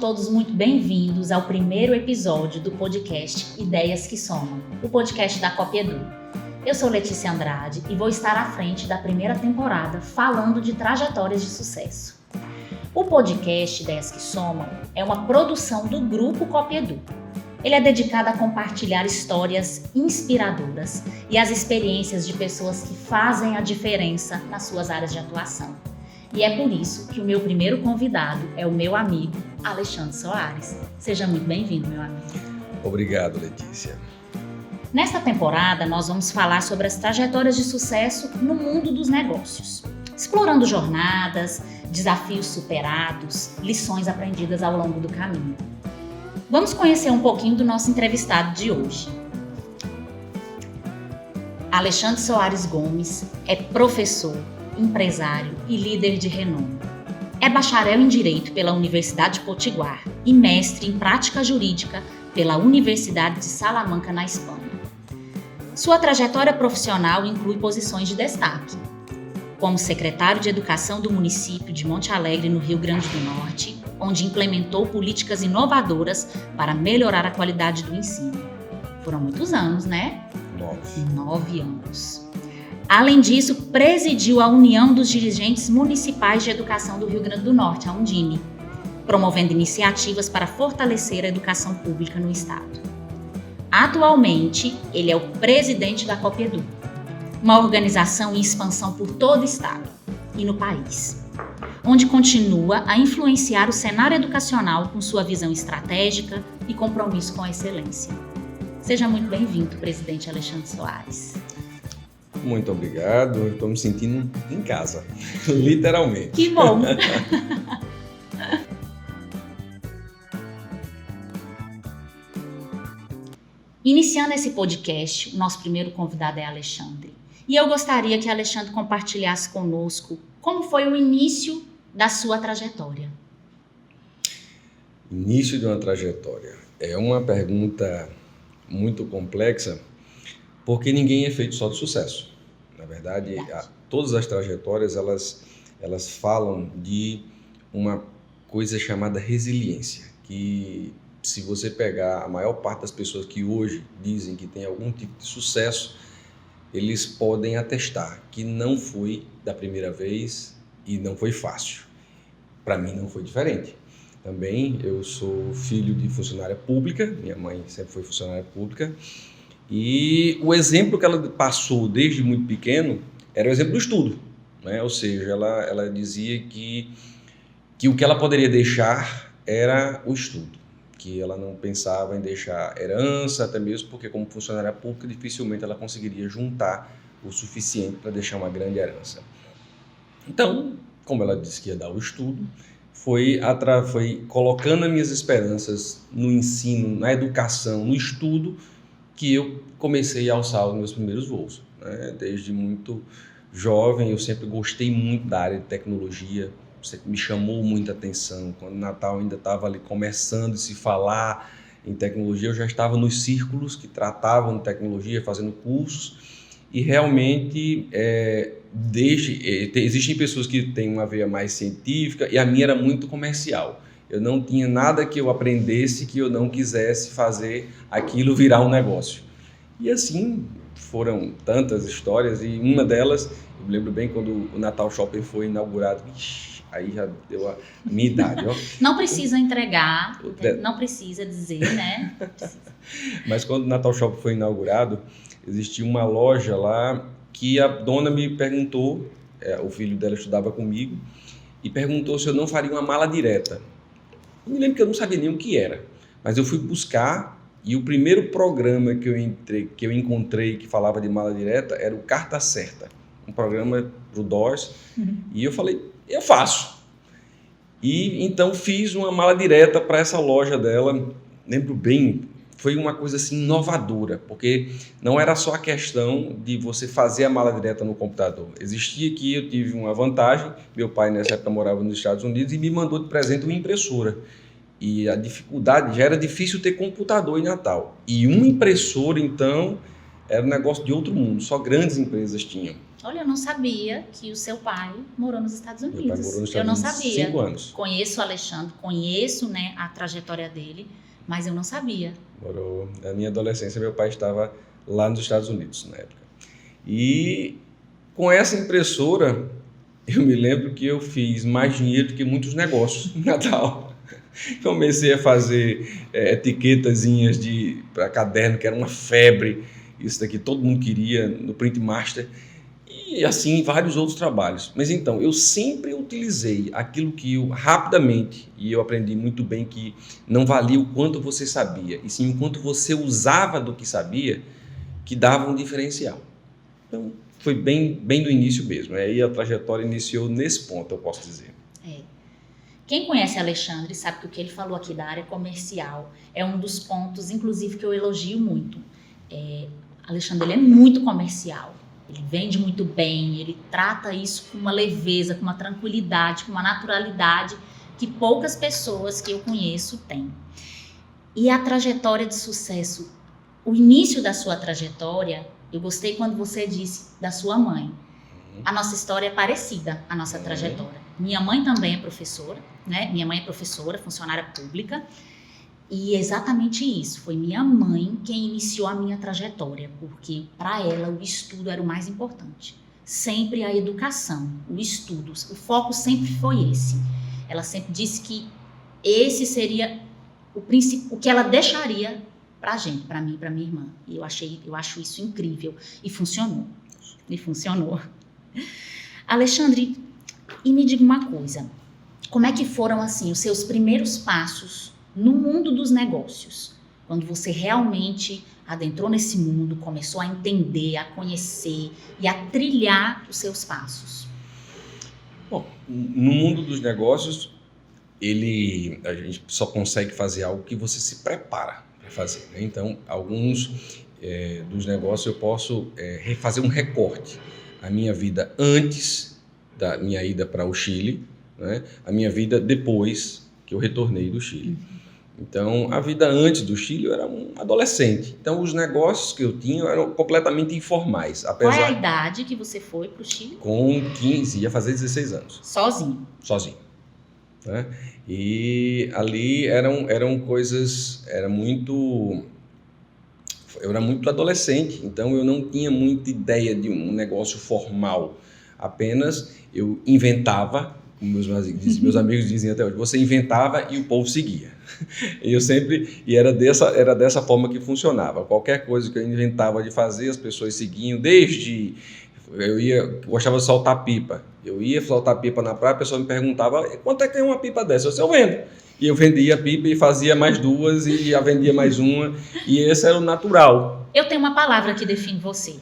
todos muito bem-vindos ao primeiro episódio do podcast Ideias que Somam, o podcast da Copiedu. Eu sou Letícia Andrade e vou estar à frente da primeira temporada falando de trajetórias de sucesso. O podcast Ideias que Somam é uma produção do Grupo Copiedu. Ele é dedicado a compartilhar histórias inspiradoras e as experiências de pessoas que fazem a diferença nas suas áreas de atuação. E é por isso que o meu primeiro convidado é o meu amigo Alexandre Soares. Seja muito bem-vindo, meu amigo. Obrigado, Letícia. Nesta temporada, nós vamos falar sobre as trajetórias de sucesso no mundo dos negócios, explorando jornadas, desafios superados, lições aprendidas ao longo do caminho. Vamos conhecer um pouquinho do nosso entrevistado de hoje. Alexandre Soares Gomes é professor, empresário e líder de renome. É bacharel em Direito pela Universidade Potiguar e mestre em Prática Jurídica pela Universidade de Salamanca, na Espanha. Sua trajetória profissional inclui posições de destaque, como secretário de Educação do município de Monte Alegre, no Rio Grande do Norte, onde implementou políticas inovadoras para melhorar a qualidade do ensino. Foram muitos anos, né? 9 anos. Além disso, presidiu a União dos Dirigentes Municipais de Educação do Rio Grande do Norte, a Undime, promovendo iniciativas para fortalecer a educação pública no estado. Atualmente, ele é o presidente da Copiedu, uma organização em expansão por todo o estado e no país, onde continua a influenciar o cenário educacional com sua visão estratégica e compromisso com a excelência. Seja muito bem-vindo, presidente Alexandre Soares. Muito obrigado, eu estou me sentindo em casa, literalmente. Que bom! Iniciando esse podcast, o nosso primeiro convidado é Alexandre. E eu gostaria que Alexandre compartilhasse conosco como foi o início da sua trajetória. Início de uma trajetória. É uma pergunta muito complexa, porque ninguém é feito só de sucesso. Na verdade, todas as trajetórias, elas falam de uma coisa chamada resiliência, que se você pegar a maior parte das pessoas que hoje dizem que tem algum tipo de sucesso, eles podem atestar que não foi da primeira vez e não foi fácil. Para mim não foi diferente. Também eu sou filho de funcionária pública, minha mãe sempre foi funcionária pública, e o exemplo que ela passou desde muito pequeno era o exemplo do estudo, né? Ou seja, ela dizia que o que ela poderia deixar era o estudo, que ela não pensava em deixar herança, até mesmo porque como funcionária pública dificilmente ela conseguiria juntar o suficiente para deixar uma grande herança. Então, como ela disse que ia dar o estudo, foi colocando as minhas esperanças no ensino, na educação, no estudo, que eu comecei a alçar os meus primeiros voos, né? Desde muito jovem, eu sempre gostei muito da área de tecnologia, sempre me chamou muita atenção. Quando o Natal ainda estava ali começando a se falar em tecnologia, eu já estava nos círculos que tratavam de tecnologia, fazendo cursos, e realmente existem pessoas que têm uma veia mais científica, e a minha era muito comercial. Eu não tinha nada que eu aprendesse que eu não quisesse fazer aquilo virar um negócio. E assim foram tantas histórias, e uma delas, eu me lembro bem quando o Natal Shopping foi inaugurado. Aí já deu a minha idade, ó. Não precisa entregar, não precisa dizer, né? Mas quando o Natal Shopping foi inaugurado, existia uma loja lá que a dona me perguntou, o filho dela estudava comigo, e perguntou se eu não faria uma mala direta. Eu me lembro que eu não sabia nem o que era, mas eu fui buscar, e o primeiro programa que eu encontrei que falava de mala direta era o Carta Certa, um programa do DOS, e eu falei, eu faço. E então fiz uma mala direta para essa loja dela, lembro bem, foi uma coisa assim inovadora, porque não era só a questão de você fazer a mala direta no computador. Existia que eu tive uma vantagem, meu pai nessa época morava nos Estados Unidos e me mandou de presente uma impressora. E a dificuldade, já era difícil ter computador em Natal. E uma impressora, então, era um negócio de outro mundo, só grandes empresas tinham. Olha, eu não sabia que o seu pai morou nos Estados Unidos. Meu pai morou nos Eu não Estados Unidos sabia. 5 anos. Conheço o Alexandre, conheço, né, a trajetória dele, mas eu não sabia. Morou. Na minha adolescência, meu pai estava lá nos Estados Unidos, na época. E com essa impressora, eu me lembro que eu fiz mais dinheiro do que muitos negócios no Natal. Comecei a fazer etiquetazinhas para caderno, que era uma febre. Isso daqui todo mundo queria, no Print Master. E assim, vários outros trabalhos. Mas então, eu sempre utilizei aquilo que eu rapidamente, e eu aprendi muito bem que não valia o quanto você sabia, e sim o quanto você usava do que sabia, que dava um diferencial. Então, foi bem do início mesmo. Aí a trajetória iniciou nesse ponto, eu posso dizer. Quem conhece Alexandre sabe que o que ele falou aqui da área comercial é um dos pontos, inclusive, que eu elogio muito. Alexandre, ele é muito comercial. Ele vende muito bem, ele trata isso com uma leveza, com uma tranquilidade, com uma naturalidade que poucas pessoas que eu conheço têm. E a trajetória de sucesso, o início da sua trajetória, eu gostei quando você disse da sua mãe. A nossa história é parecida, a nossa trajetória. Minha mãe também é professora, né? Minha mãe é professora, funcionária pública. E exatamente isso, foi minha mãe quem iniciou a minha trajetória, porque para ela o estudo era o mais importante. Sempre a educação, o estudo, o foco sempre foi esse. Ela sempre disse que esse seria o que ela deixaria para a gente, para mim e para minha irmã. E eu acho isso incrível. E funcionou. Alexandre, e me diga uma coisa, como é que foram assim os seus primeiros passos no mundo dos negócios? Quando você realmente adentrou nesse mundo, começou a entender, a conhecer e a trilhar os seus passos. Bom, no mundo dos negócios, a gente só consegue fazer algo que você se prepara para fazer, né? Então, alguns dos negócios eu posso fazer um recorte. A minha vida antes da minha ida para o Chile, né? A minha vida depois que eu retornei do Chile. Então, a vida antes do Chile, eu era um adolescente. Então, os negócios que eu tinha eram completamente informais. Qual é a idade que você foi para o Chile? Com 15, ia fazer 16 anos. Sozinho. Né? E ali eram coisas... Eu era muito adolescente, então eu não tinha muita ideia de um negócio formal. Apenas eu inventava, como meus amigos dizem até hoje, você inventava e o povo seguia. E era dessa forma que funcionava. Qualquer coisa que eu inventava de fazer, as pessoas seguiam, desde... Eu gostava de soltar pipa. Eu ia soltar pipa na praia, a pessoa me perguntava, quanto é que é uma pipa dessa? Eu vendo. E eu vendia a pipa e fazia mais duas e já vendia mais uma. E esse era o natural. Eu tenho uma palavra que define você.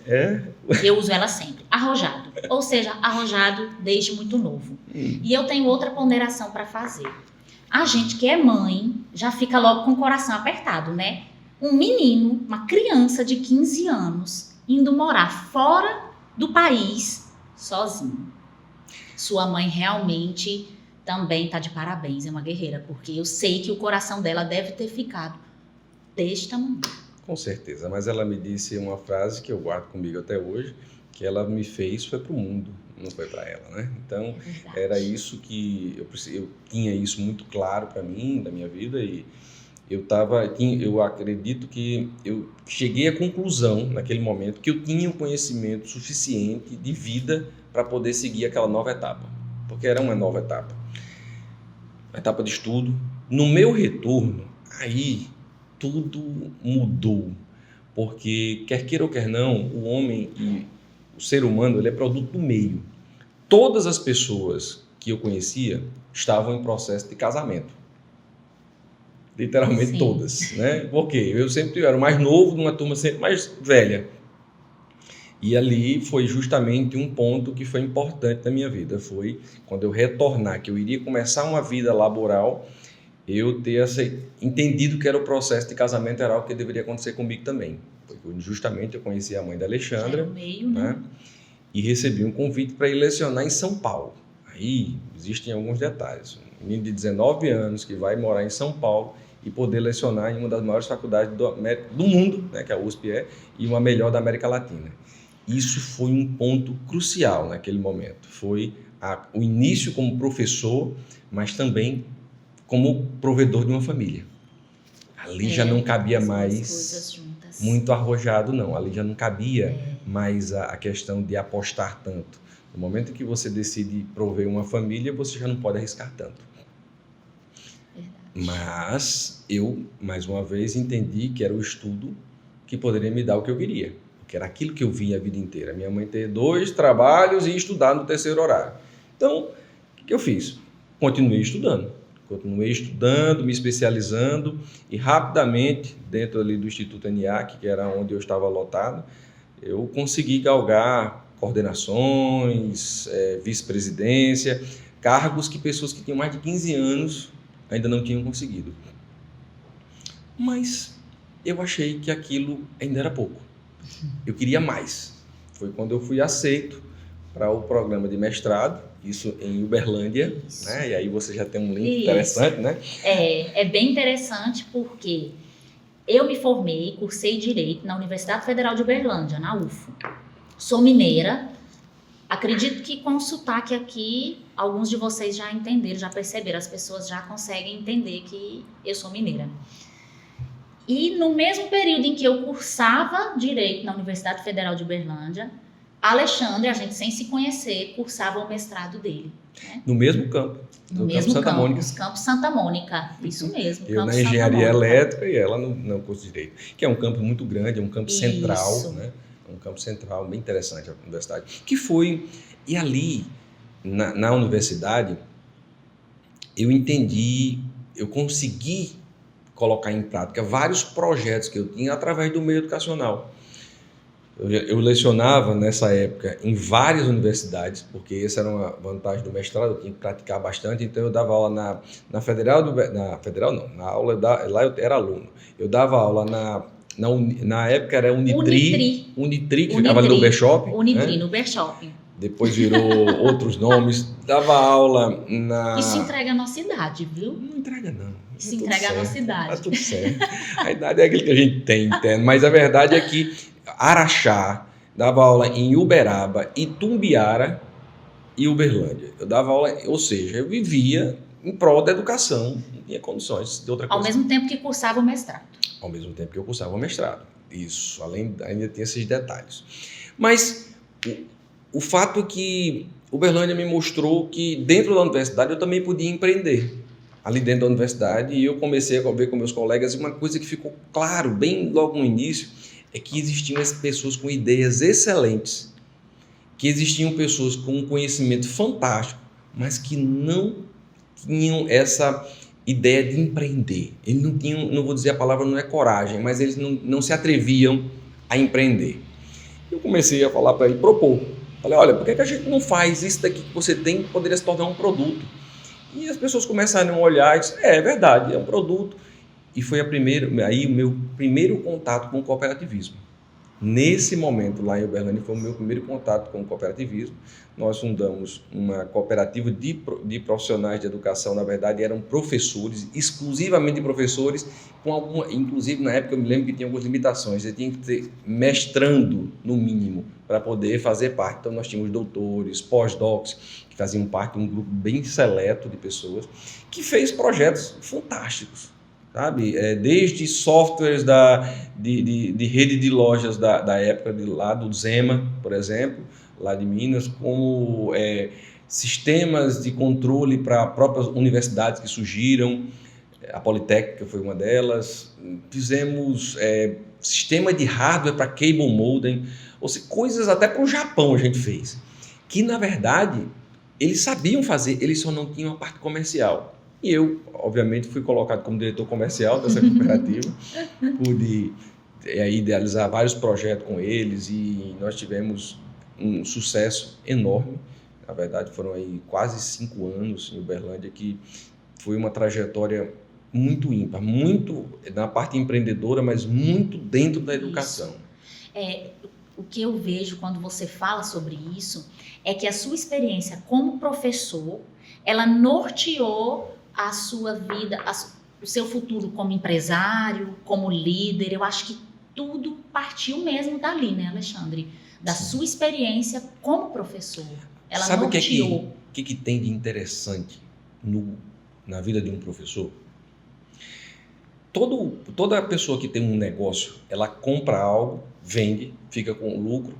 Eu uso ela sempre. Arrojado. Ou seja, arrojado desde muito novo. E eu tenho outra ponderação para fazer. A gente que é mãe já fica logo com o coração apertado, né? Um menino, uma criança de 15 anos, indo morar fora do país sozinho. Sua mãe realmente também está de parabéns, é uma guerreira, porque eu sei que o coração dela deve ter ficado deste tamanho. Com certeza, mas ela me disse uma frase que eu guardo comigo até hoje, que ela me fez foi para o mundo, não foi para ela, né? Então, era isso que eu tinha isso muito claro para mim, da minha vida, e eu acredito que eu cheguei à conclusão, naquele momento, que eu tinha um conhecimento suficiente de vida para poder seguir aquela nova etapa, porque era uma nova etapa. Uma etapa de estudo. No meu retorno, aí tudo mudou, porque quer queira ou quer não, o homem e o ser humano, ele é produto do meio. Todas as pessoas que eu conhecia estavam em processo de casamento. Literalmente Sim. Todas, né? Porque eu sempre era o mais novo, numa turma sempre mais velha. E ali foi justamente um ponto que foi importante na minha vida. Foi quando eu retornar, que eu iria começar uma vida laboral, eu ter entendido que era o processo de casamento, era algo que deveria acontecer comigo também. Porque justamente eu conheci a mãe da Alexandra, meio, né? E recebi um convite para ir lecionar em São Paulo. Aí existem alguns detalhes. Um menino de 19 anos que vai morar em São Paulo e poder lecionar em uma das maiores faculdades do mundo, né, que a USP é, e uma melhor da América Latina. Isso foi um ponto crucial naquele momento. Foi o início como professor, mas também como provedor de uma família. Ali já não cabia mais muito arrojado, não. Ali já não cabia mais a questão de apostar tanto. No momento em que você decide prover uma família, você já não pode arriscar tanto. Verdade. Mas eu, mais uma vez, entendi que era o estudo que poderia me dar o que eu queria. Porque era aquilo que eu via a vida inteira. Minha mãe ter 2 trabalhos e estudar no terceiro horário. Então, o que eu fiz? Continuei estudando, me especializando e rapidamente, dentro ali do Instituto ENIAC, que era onde eu estava lotado, eu consegui galgar coordenações, vice-presidência, cargos que pessoas que tinham mais de 15 anos ainda não tinham conseguido. Mas eu achei que aquilo ainda era pouco. Eu queria mais. Foi quando eu fui aceito para o programa de mestrado, isso em Uberlândia, né? E aí você já tem um link interessante, né? É bem interessante porque eu me formei, cursei Direito na Universidade Federal de Uberlândia, na UFO. Sou mineira, acredito que com o sotaque aqui, alguns de vocês já entenderam, já perceberam, as pessoas já conseguem entender que eu sou mineira. E no mesmo período em que eu cursava Direito na Universidade Federal de Uberlândia, Alexandre, a gente sem se conhecer, cursava o mestrado dele. Né? No mesmo campo. No mesmo campus, Campus Santa Mônica. Isso mesmo. Eu na engenharia elétrica e ela no curso de Direito. Que é um campo muito grande, é um campo central, né? É um campo central bem interessante a universidade. Que foi... E ali, na universidade, eu entendi, eu consegui colocar em prática vários projetos que eu tinha através do meio educacional. Eu lecionava nessa época em várias universidades, porque essa era uma vantagem do mestrado, eu tinha que praticar bastante, então eu dava aula na Federal, lá eu era aluno. Eu dava aula na época era Unitri, que ficava ali no Ubershop. Unitri, né? no Ubershop. Depois virou outros nomes. Dava aula na... Isso entrega a nossa idade, viu? Não entrega, não. Isso entrega a nossa idade. Tá tudo certo. A idade é aquilo que a gente tem, entende? Mas a verdade é que Araxá, dava aula em Uberaba, Itumbiara e Uberlândia. Eu dava aula, ou seja, eu vivia em prol da educação, não tinha condições de outra coisa. Ao mesmo tempo que cursava o mestrado. Ao mesmo tempo que eu cursava o mestrado. Isso, ainda tem esses detalhes. Mas o fato é que Uberlândia me mostrou que dentro da universidade eu também podia empreender. Ali dentro da universidade, e eu comecei a ver com meus colegas, uma coisa que ficou claro, bem logo no início, é que existiam pessoas com ideias excelentes, que existiam pessoas com um conhecimento fantástico, mas que não tinham essa ideia de empreender. Eles não tinham, não vou dizer a palavra, não é coragem, mas eles não se atreviam a empreender. Eu comecei a falar para ele, propor. Falei, olha, por que a gente não faz isso daqui que você tem, que poderia se tornar um produto? E as pessoas começaram a olhar e disseram, é verdade, é um produto. E foi aí o meu primeiro contato com o cooperativismo. Nesse momento, lá em Uberlândia, foi o meu primeiro contato com o cooperativismo. Nós fundamos uma cooperativa de profissionais de educação, na verdade eram professores, exclusivamente professores, inclusive na época eu me lembro que tinha algumas limitações, você tinha que ter mestrando, no mínimo, para poder fazer parte. Então nós tínhamos doutores, pós-docs, que faziam parte de um grupo bem seleto de pessoas, que fez projetos fantásticos. Sabe? Desde softwares de rede de lojas da época, lá do Zema, por exemplo, lá de Minas, como sistemas de controle para próprias universidades que surgiram, a Politécnica foi uma delas, fizemos sistema de hardware para cable modem, ou seja, coisas até para o Japão a gente fez, que na verdade eles sabiam fazer, eles só não tinham a parte comercial. E eu, obviamente, fui colocado como diretor comercial dessa cooperativa, pude idealizar vários projetos com eles e nós tivemos um sucesso enorme. Na verdade, foram aí quase 5 anos em Uberlândia, que foi uma trajetória muito ímpar, muito na parte empreendedora, mas muito dentro da educação. O que eu vejo quando você fala sobre isso é que a sua experiência como professor, ela norteou a sua vida, o seu futuro como empresário, como líder. Eu acho que tudo partiu mesmo dali, né, Alexandre? Da sua experiência como professor. Ela Sabe norteou. o que tem de interessante na vida de um professor? Toda pessoa que tem um negócio, ela compra algo, vende, fica com lucro,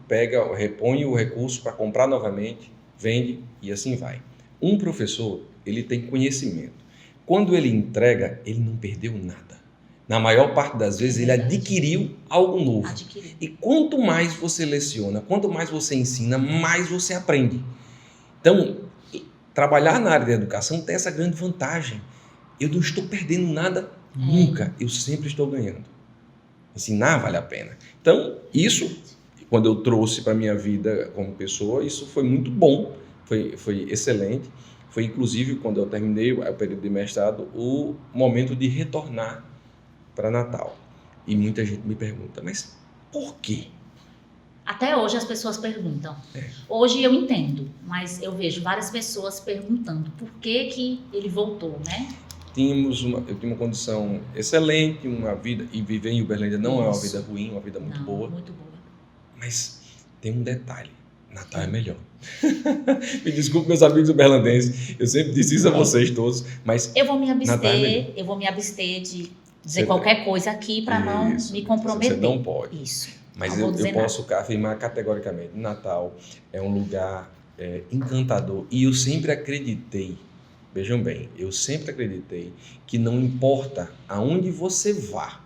repõe o recurso para comprar novamente, vende e assim vai. Um professor, ele tem conhecimento. Quando ele entrega, ele não perdeu nada. Na maior parte das vezes, ele adquiriu algo novo. E quanto mais você leciona, quanto mais você ensina, mais você aprende. Então, trabalhar na área da educação tem essa grande vantagem. Eu não estou perdendo nada nunca, eu sempre estou ganhando. Ensinar vale a pena. Então, isso, quando eu trouxe para a minha vida como pessoa, isso foi muito bom, foi excelente. Foi, inclusive, quando eu terminei o período de mestrado, o momento de retornar para Natal. E muita gente me pergunta, mas por quê? Até hoje as pessoas perguntam. Hoje eu entendo, mas eu vejo várias pessoas perguntando por que ele voltou, né? Eu tinha uma condição excelente, uma vida, e viver em Uberlândia não é uma vida ruim, uma vida muito boa. Muito boa. Mas tem um detalhe, Natal é melhor. Me desculpe, meus amigos uberlandenses, eu sempre disse isso a vocês todos, mas eu vou me abster de dizer qualquer coisa aqui para não me comprometer. Você não pode. Isso. Mas eu posso afirmar categoricamente, Natal é um lugar encantador e eu sempre acreditei, vejam bem, eu sempre acreditei que não importa aonde você vá,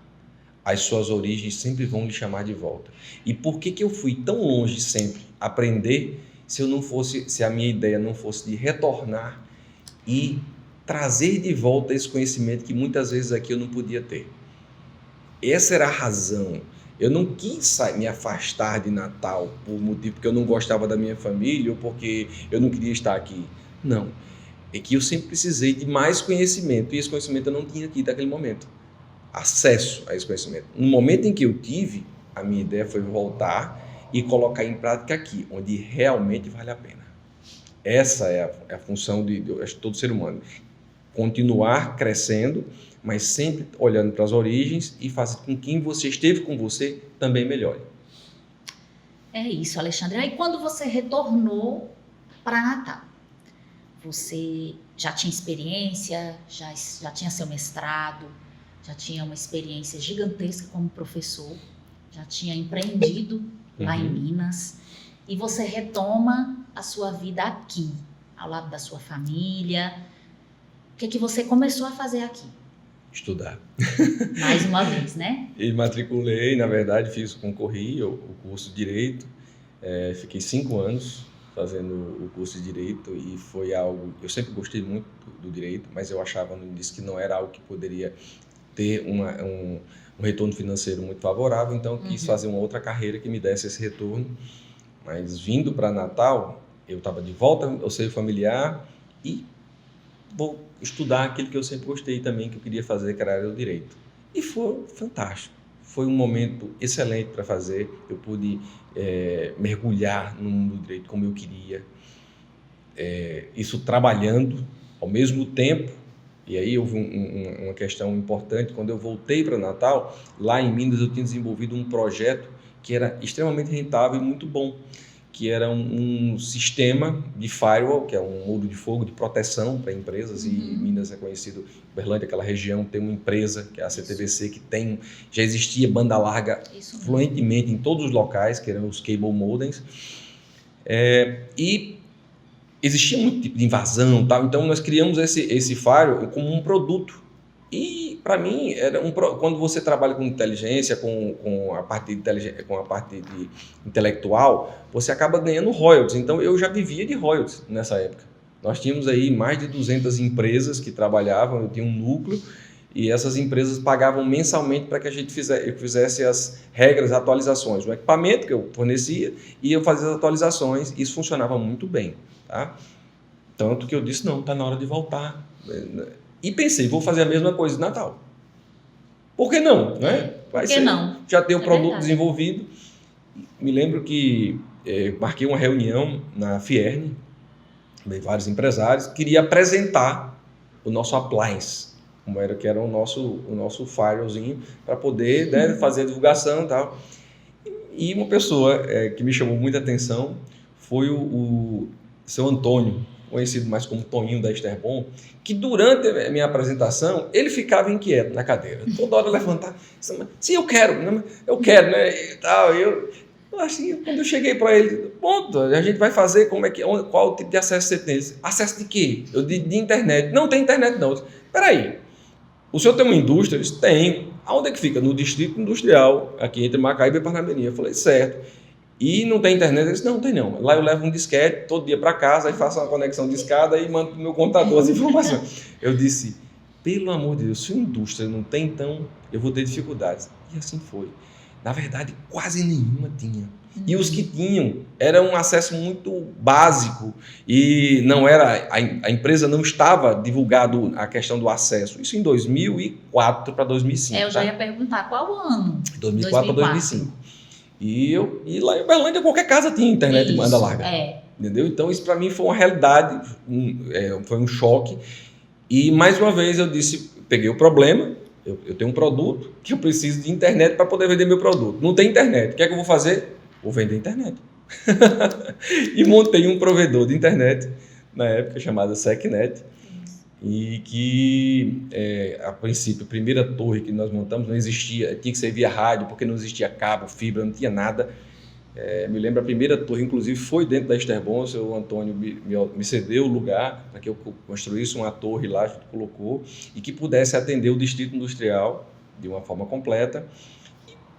as suas origens sempre vão lhe chamar de volta. E por que eu fui tão longe sempre aprender se a minha ideia não fosse de retornar e trazer de volta esse conhecimento que muitas vezes aqui eu não podia ter? Essa era a razão. Eu não quis me afastar de Natal por motivo porque eu não gostava da minha família ou porque eu não queria estar aqui. Não. É que eu sempre precisei de mais conhecimento e esse conhecimento eu não tinha aqui naquele momento. Acesso a esse conhecimento. No momento em que eu tive, a minha ideia foi voltar e colocar em prática aqui, onde realmente vale a pena. Essa é a função de todo ser humano. Continuar crescendo, mas sempre olhando para as origens e fazer com que quem você esteve com você também melhore. É isso, Alexandre. Aí quando você retornou para Natal, você já tinha experiência, já tinha seu mestrado, já tinha uma experiência gigantesca como professor, já tinha empreendido lá em Minas, e você retoma a sua vida aqui, ao lado da sua família. O que você começou a fazer aqui? Estudar. Mais uma vez, né? E matriculei, na verdade, concorri o curso de Direito, fiquei 5 anos fazendo o curso de Direito e foi algo... Eu sempre gostei muito do Direito, mas eu achava no início que não era algo que poderia ter um retorno financeiro muito favorável, então eu quis fazer uma outra carreira que me desse esse retorno. Mas vindo para Natal, eu estava de volta ao seio familiar e vou estudar aquilo que eu sempre gostei também, que eu queria fazer, que era a área do direito. E foi fantástico. Foi um momento excelente para fazer. Eu pude mergulhar no mundo do direito como eu queria. Isso trabalhando ao mesmo tempo. E aí houve uma questão importante. Quando eu voltei para Natal, lá em Minas eu tinha desenvolvido um projeto que era extremamente rentável e muito bom, que era um sistema de firewall, que é um muro de fogo de proteção para empresas, e Minas é conhecido, Uberlândia, aquela região, tem uma empresa, que é a CTBC, que já existia banda larga fluentemente em todos os locais, que eram os cable modems, e existia muito tipo de invasão, tal. Então nós criamos esse firewall como um produto. E para mim quando você trabalha com inteligência, com a parte de intelectual, você acaba ganhando royalties. Então eu já vivia de royalties nessa época. Nós tínhamos aí mais de 200 empresas que trabalhavam, eu tinha um núcleo, e essas empresas pagavam mensalmente para que a gente fizesse as regras, atualizações, o equipamento que eu fornecia, e eu fazia as atualizações, e isso funcionava muito bem, tá? Tanto que eu disse, não, está na hora de voltar. E pensei, vou fazer a mesma coisa no Natal. Por que não? Né? Por que não? Já tem o produto desenvolvido. Me lembro que marquei uma reunião na Fierne, vários empresários, queria apresentar o nosso appliance, como era que era o nosso firewallzinho, para poder, né, fazer a divulgação e tal. E uma pessoa que me chamou muita atenção foi o seu Antônio, conhecido mais como Toninho da Esterbom, que durante a minha apresentação, ele ficava inquieto na cadeira. Toda hora levantava, sim, eu quero, né? E tal. Eu, assim, quando eu cheguei para ele, ponto, a gente vai fazer, qual o tipo de acesso você tem? Disse, acesso de quê? Eu de internet. Não tem internet não. Espera aí, o senhor tem uma indústria? Eu disse, tem. Aonde é que fica? No Distrito Industrial, aqui entre Macaíba e Parnamirim. Eu falei, certo. E não tem internet? Ele disse, não tem não. Lá eu levo um disquete todo dia para casa e faço uma conexão de escada e mando para o meu computador as informações. Eu disse, pelo amor de Deus, se a indústria não tem, então eu vou ter dificuldades. E assim foi. Na verdade, quase nenhuma tinha. E os que tinham, era um acesso muito básico e não era, a empresa não estava divulgado a questão do acesso. Isso em 2004 para 2005. Eu já ia perguntar qual ano. 2004 para 2005. E lá em Uberlândia, qualquer casa tinha internet de banda larga. Entendeu? Então, isso para mim foi uma realidade, foi um choque. E, mais uma vez, eu disse, peguei o problema, eu tenho um produto que eu preciso de internet para poder vender meu produto. Não tem internet. O que é que eu vou fazer? Vou vender internet. E montei um provedor de internet, na época, chamado SecNet. E que, a princípio, a primeira torre que nós montamos não existia, tinha que ser via rádio, porque não existia cabo, fibra, não tinha nada. Me lembro, a primeira torre, inclusive, foi dentro da Esterbom, o seu Antônio me cedeu o lugar para que eu construísse uma torre lá, a gente colocou, e que pudesse atender o Distrito Industrial de uma forma completa.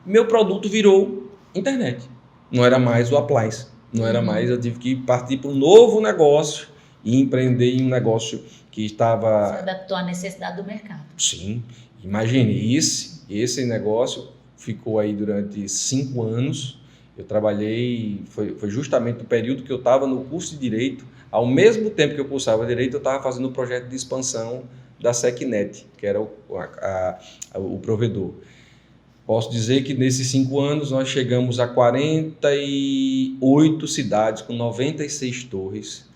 Meu produto virou internet, não era mais o appliance, não era mais, eu tive que partir para um novo negócio e empreender em um negócio que estava... Se adaptou à necessidade do mercado. Sim, imagine, esse negócio ficou aí durante 5 anos. Eu trabalhei, foi justamente no período que eu estava no curso de Direito. Ao mesmo tempo que eu cursava Direito, eu estava fazendo um projeto de expansão da SecNet, que era o provedor. Posso dizer que nesses 5 anos nós chegamos a 48 cidades com 96 torres,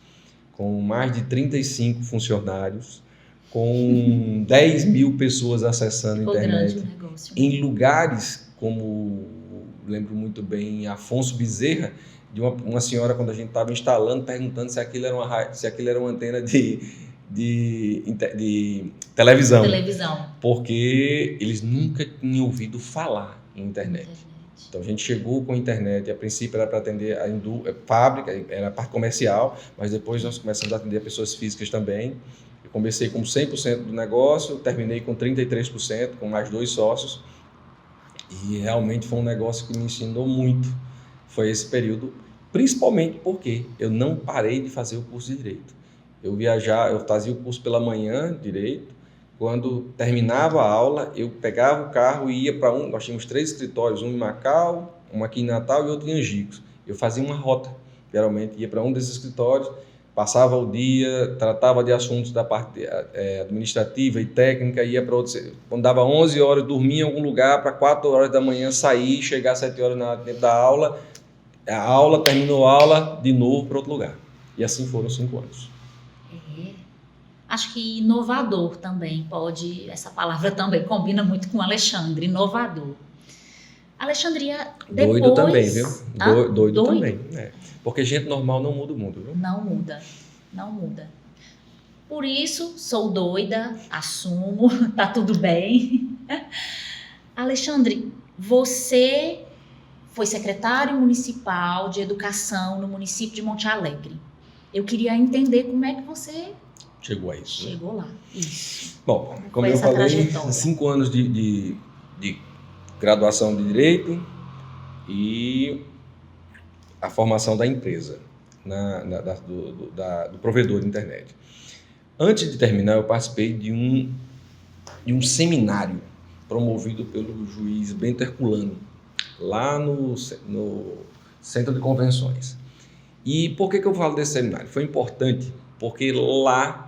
com mais de 35 funcionários, com 10 mil pessoas acessando a internet. Grande o negócio. Em lugares como, lembro muito bem, Afonso Bezerra, de uma senhora, quando a gente estava instalando, perguntando se aquilo era uma antena de televisão. Porque eles nunca tinham ouvido falar em internet. Então a gente chegou com a internet, e a princípio era para atender a fábrica, era a parte comercial, mas depois nós começamos a atender pessoas físicas também. Eu comecei com 100% do negócio, terminei com 33%, com mais 2 sócios, e realmente foi um negócio que me ensinou muito. Foi esse período, principalmente porque eu não parei de fazer o curso de Direito. Eu fazia o curso pela manhã, Direito. Quando terminava a aula, eu pegava o carro e ia para nós tínhamos 3 escritórios, um em Macau, um aqui em Natal e outro em Angicos. Eu fazia uma rota, geralmente ia para um desses escritórios, passava o dia, tratava de assuntos da parte administrativa e técnica, ia para outros. Quando dava 11 horas, dormia em algum lugar, para 4 horas da manhã sair, chegar às 7 horas dentro da aula, terminou a aula, de novo para outro lugar. E assim foram 5 anos. Acho que inovador também essa palavra também combina muito com Alexandre, inovador. Alexandria, depois... Doido também, viu? Doido também. Porque gente normal não muda o mundo, viu? Não muda. Por isso, sou doida, assumo, tá tudo bem. Alexandre, você foi secretário municipal de educação no município de Monte Alegre. Eu queria entender como é que você... Chegou a isso. Chegou lá, isso. Bom, como eu falei, 5 anos de graduação de Direito e a formação da empresa, do provedor de internet. Antes de terminar, eu participei de um seminário promovido pelo juiz Bento Herculano, lá no Centro de Convenções. E por que eu falo desse seminário? Foi importante porque lá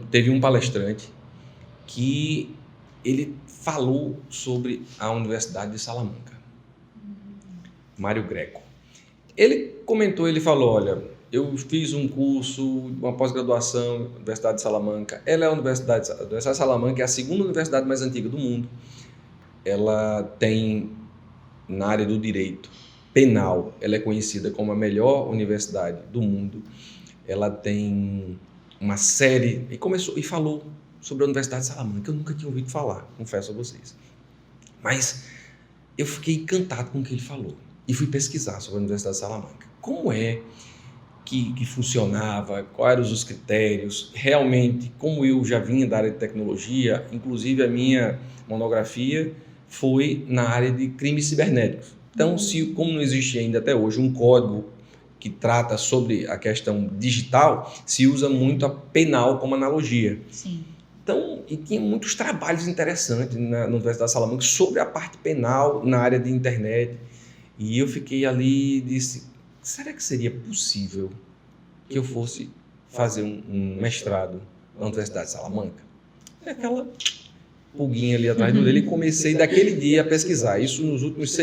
teve um palestrante que ele falou sobre a Universidade de Salamanca, Mário Greco. Ele falou, olha, eu fiz um curso, uma pós-graduação na Universidade de Salamanca. Ela é a Universidade de Salamanca, é a segunda universidade mais antiga do mundo. Ela tem, na área do direito penal, ela é conhecida como a melhor universidade do mundo. Ela tem uma série, e falou sobre a Universidade de Salamanca, que eu nunca tinha ouvido falar, confesso a vocês. Mas eu fiquei encantado com o que ele falou e fui pesquisar sobre a Universidade de Salamanca. Como é que funcionava, quais eram os critérios, realmente, como eu já vinha da área de tecnologia, inclusive a minha monografia foi na área de crimes cibernéticos. Então, como não existe ainda até hoje um código que trata sobre a questão digital, se usa muito a penal como analogia. Sim. Então, e tinha muitos trabalhos interessantes na Universidade de Salamanca sobre a parte penal na área de internet. E eu fiquei ali e disse, será que seria possível que eu fosse fazer um mestrado na Universidade de Salamanca? É aquela pulguinha ali atrás do dele e comecei daquele dia a pesquisar. Isso nos últimos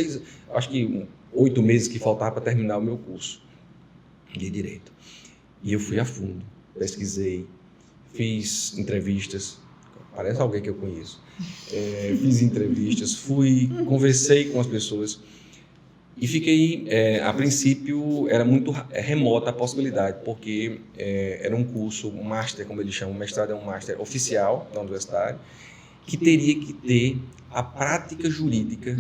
8 meses que faltava para terminar o meu curso de Direito. E eu fui a fundo, pesquisei, fiz entrevistas, parece alguém que eu conheço, fiz entrevistas, conversei com as pessoas e fiquei, a princípio, era muito remota a possibilidade, porque era um curso, um master, como eles chamam, o mestrado é um master oficial da universidade, que teria que ter a prática jurídica.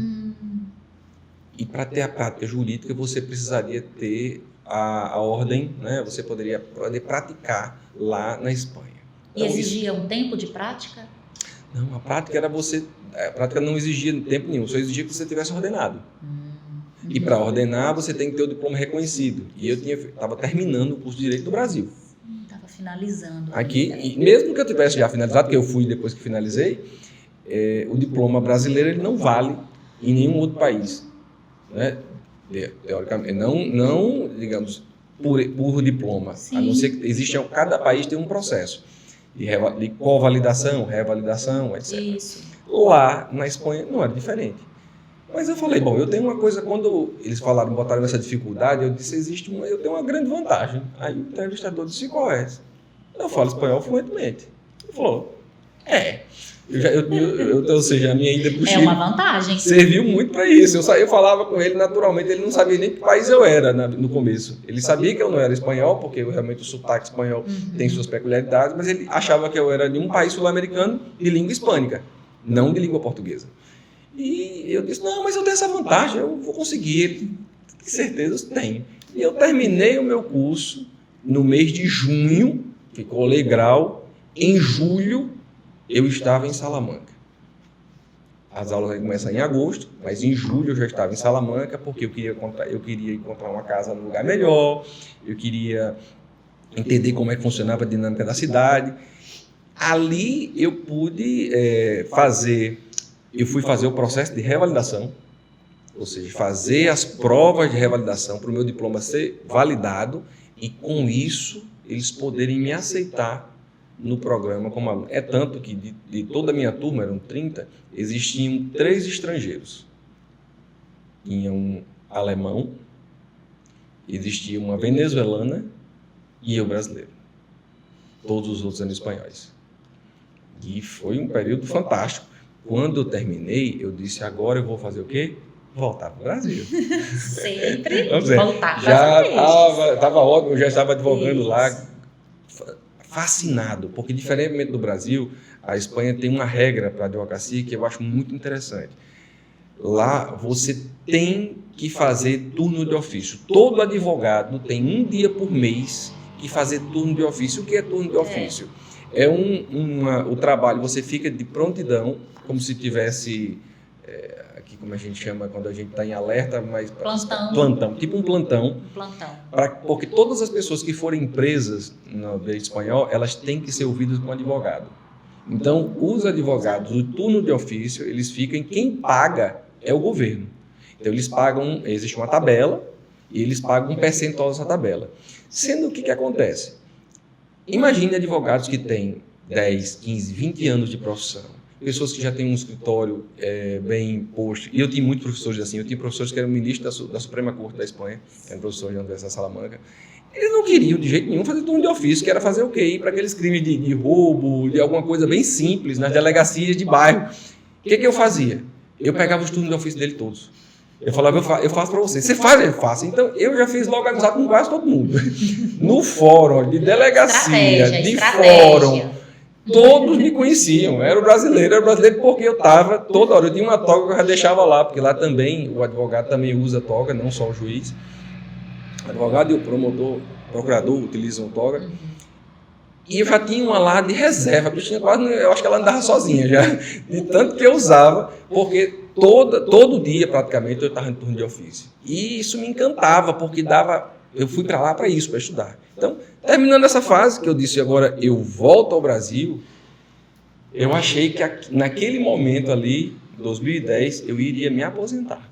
E para ter a prática jurídica, você precisaria ter a ordem, né? Você poderia poder praticar lá na Espanha. E exigia um tempo de prática? Não, a prática não exigia tempo nenhum, só exigia que você tivesse ordenado. E para ordenar, você tem que ter o diploma reconhecido. E eu estava terminando o curso de Direito do Brasil. Estava finalizando. Aqui, e mesmo que eu tivesse já finalizado, porque eu fui depois que finalizei, o diploma brasileiro ele não vale em nenhum outro país. Né? Teoricamente, não digamos, por diploma. Sim. A não ser que cada país tem um processo de covalidação, revalidação, etc. Isso. Lá na Espanha não era diferente. Mas eu falei, eu tenho uma coisa, quando eles botaram essa dificuldade, eu disse, eu tenho uma grande vantagem. Aí o entrevistador disse, qual é essa? Eu falo espanhol fluentemente. Ele falou, ou seja, a minha ida para o Chile... É uma vantagem. Serviu muito para isso. Eu falava com ele naturalmente, ele não sabia nem que país eu era no começo. Ele sabia que eu não era espanhol, porque realmente o sotaque espanhol tem suas peculiaridades, mas ele achava que eu era de um país sul-americano de língua hispânica, não de língua portuguesa. E eu disse, não, mas eu tenho essa vantagem, eu vou conseguir, com certeza eu tenho. E eu terminei o meu curso no mês de junho, ficou legal. Em julho, eu estava em Salamanca. As aulas começam em agosto, mas em julho eu já estava em Salamanca, porque eu queria encontrar uma casa num lugar melhor, eu queria entender como é que funcionava a dinâmica da cidade. Ali eu pude eu fui fazer o processo de revalidação, ou seja, fazer as provas de revalidação para o meu diploma ser validado e, com isso, eles poderem me aceitar no programa como aluno. É tanto que de toda a minha turma, eram 30, existiam 3 estrangeiros. Tinha um alemão, existia uma venezuelana e eu brasileiro. Todos os outros eram espanhóis. E foi um período fantástico. Quando eu terminei, eu disse, agora eu vou fazer o quê? Voltar para o Brasil. Sempre voltar para Já estava ótimo, eu já estava advogando lá, fascinado, porque diferentemente do Brasil, a Espanha tem uma regra para a advocacia que eu acho muito interessante. Lá você tem que fazer turno de ofício. Todo advogado tem um dia por mês que fazer turno de ofício. O que é turno de ofício? É o trabalho, você fica de prontidão, como se tivesse, aqui como a gente chama quando a gente está em alerta, mas plantão, tipo um plantão. Porque todas as pessoas que forem presas no direito espanhol, elas têm que ser ouvidas por um advogado. Então, os advogados, o turno de ofício, eles ficam, quem paga é o governo. Então, eles pagam, existe uma tabela, e eles pagam um percentual dessa tabela. Sendo o que acontece? Imagine advogados que têm 10, 15, 20 anos de profissão pessoas que já têm um escritório bem posto. E eu tinha muitos professores assim. Eu tinha professores que eram ministros da Suprema Corte da Espanha, que eram professores da Universidade de Salamanca. Eles não queriam, de jeito nenhum, fazer turno de ofício, que era fazer o quê? Ir para aqueles crimes de roubo, de alguma coisa bem simples, nas delegacias de bairro. O que eu fazia? Eu pegava os turnos de ofício dele todos. Eu falava, eu faço para você. Você faz, eu faço. Então, eu já fiz logo amizade com quase todo mundo. No fórum, de delegacia, de fórum, todos me conheciam. Era brasileiro porque eu estava toda hora. Eu tinha uma toga que eu já deixava lá, porque lá também o advogado também usa toga, não só o juiz. O advogado e o procurador utilizam toga. E eu já tinha uma lá de reserva, eu acho que ela andava sozinha já, de tanto que eu usava, porque todo dia praticamente eu estava em turno de ofício. E isso me encantava, porque eu fui para lá para isso, para estudar. Então, terminando essa fase, que eu disse agora eu volto ao Brasil, eu achei que naquele momento ali, 2010, eu iria me aposentar.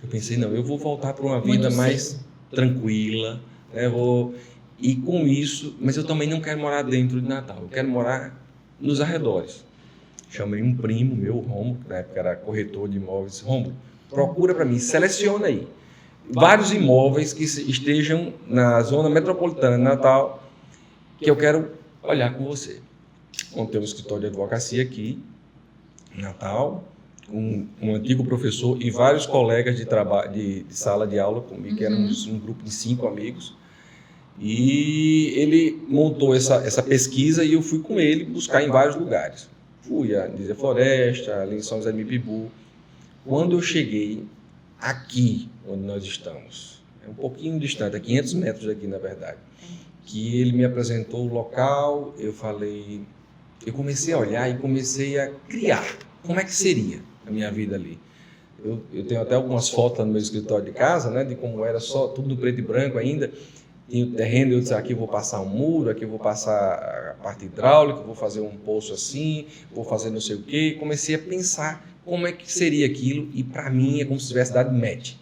Eu pensei, não, eu vou voltar para uma vida mais tranquila, né, e com isso, mas eu também não quero morar dentro de Natal, eu quero morar nos arredores. Chamei um primo meu, Rômulo, que na época era corretor de imóveis. Rômulo, procura para mim, seleciona aí vários imóveis que estejam na zona metropolitana de Natal, que eu quero olhar com você. Montei um escritório de advocacia aqui, em Natal, com um antigo professor e vários colegas de trabalho, de sala de aula comigo, que éramos um grupo de 5 amigos. E ele montou essa pesquisa e eu fui com ele buscar em vários lugares. Fui a Nísia Floresta, ali em São José do Mipibu. Quando eu cheguei aqui, onde nós estamos, é um pouquinho distante, a 500 metros daqui, na verdade, que ele me apresentou o local, eu comecei a olhar e comecei a criar. Como é que seria a minha vida ali? Eu tenho até algumas fotos no meu escritório de casa, né, de como era só tudo no preto e branco ainda. Tinha o terreno, eu disse, aqui eu vou passar um muro, aqui eu vou passar a parte hidráulica, vou fazer um poço assim, vou fazer não sei o quê. Comecei a pensar como é que seria aquilo e para mim é como se tivesse dado match.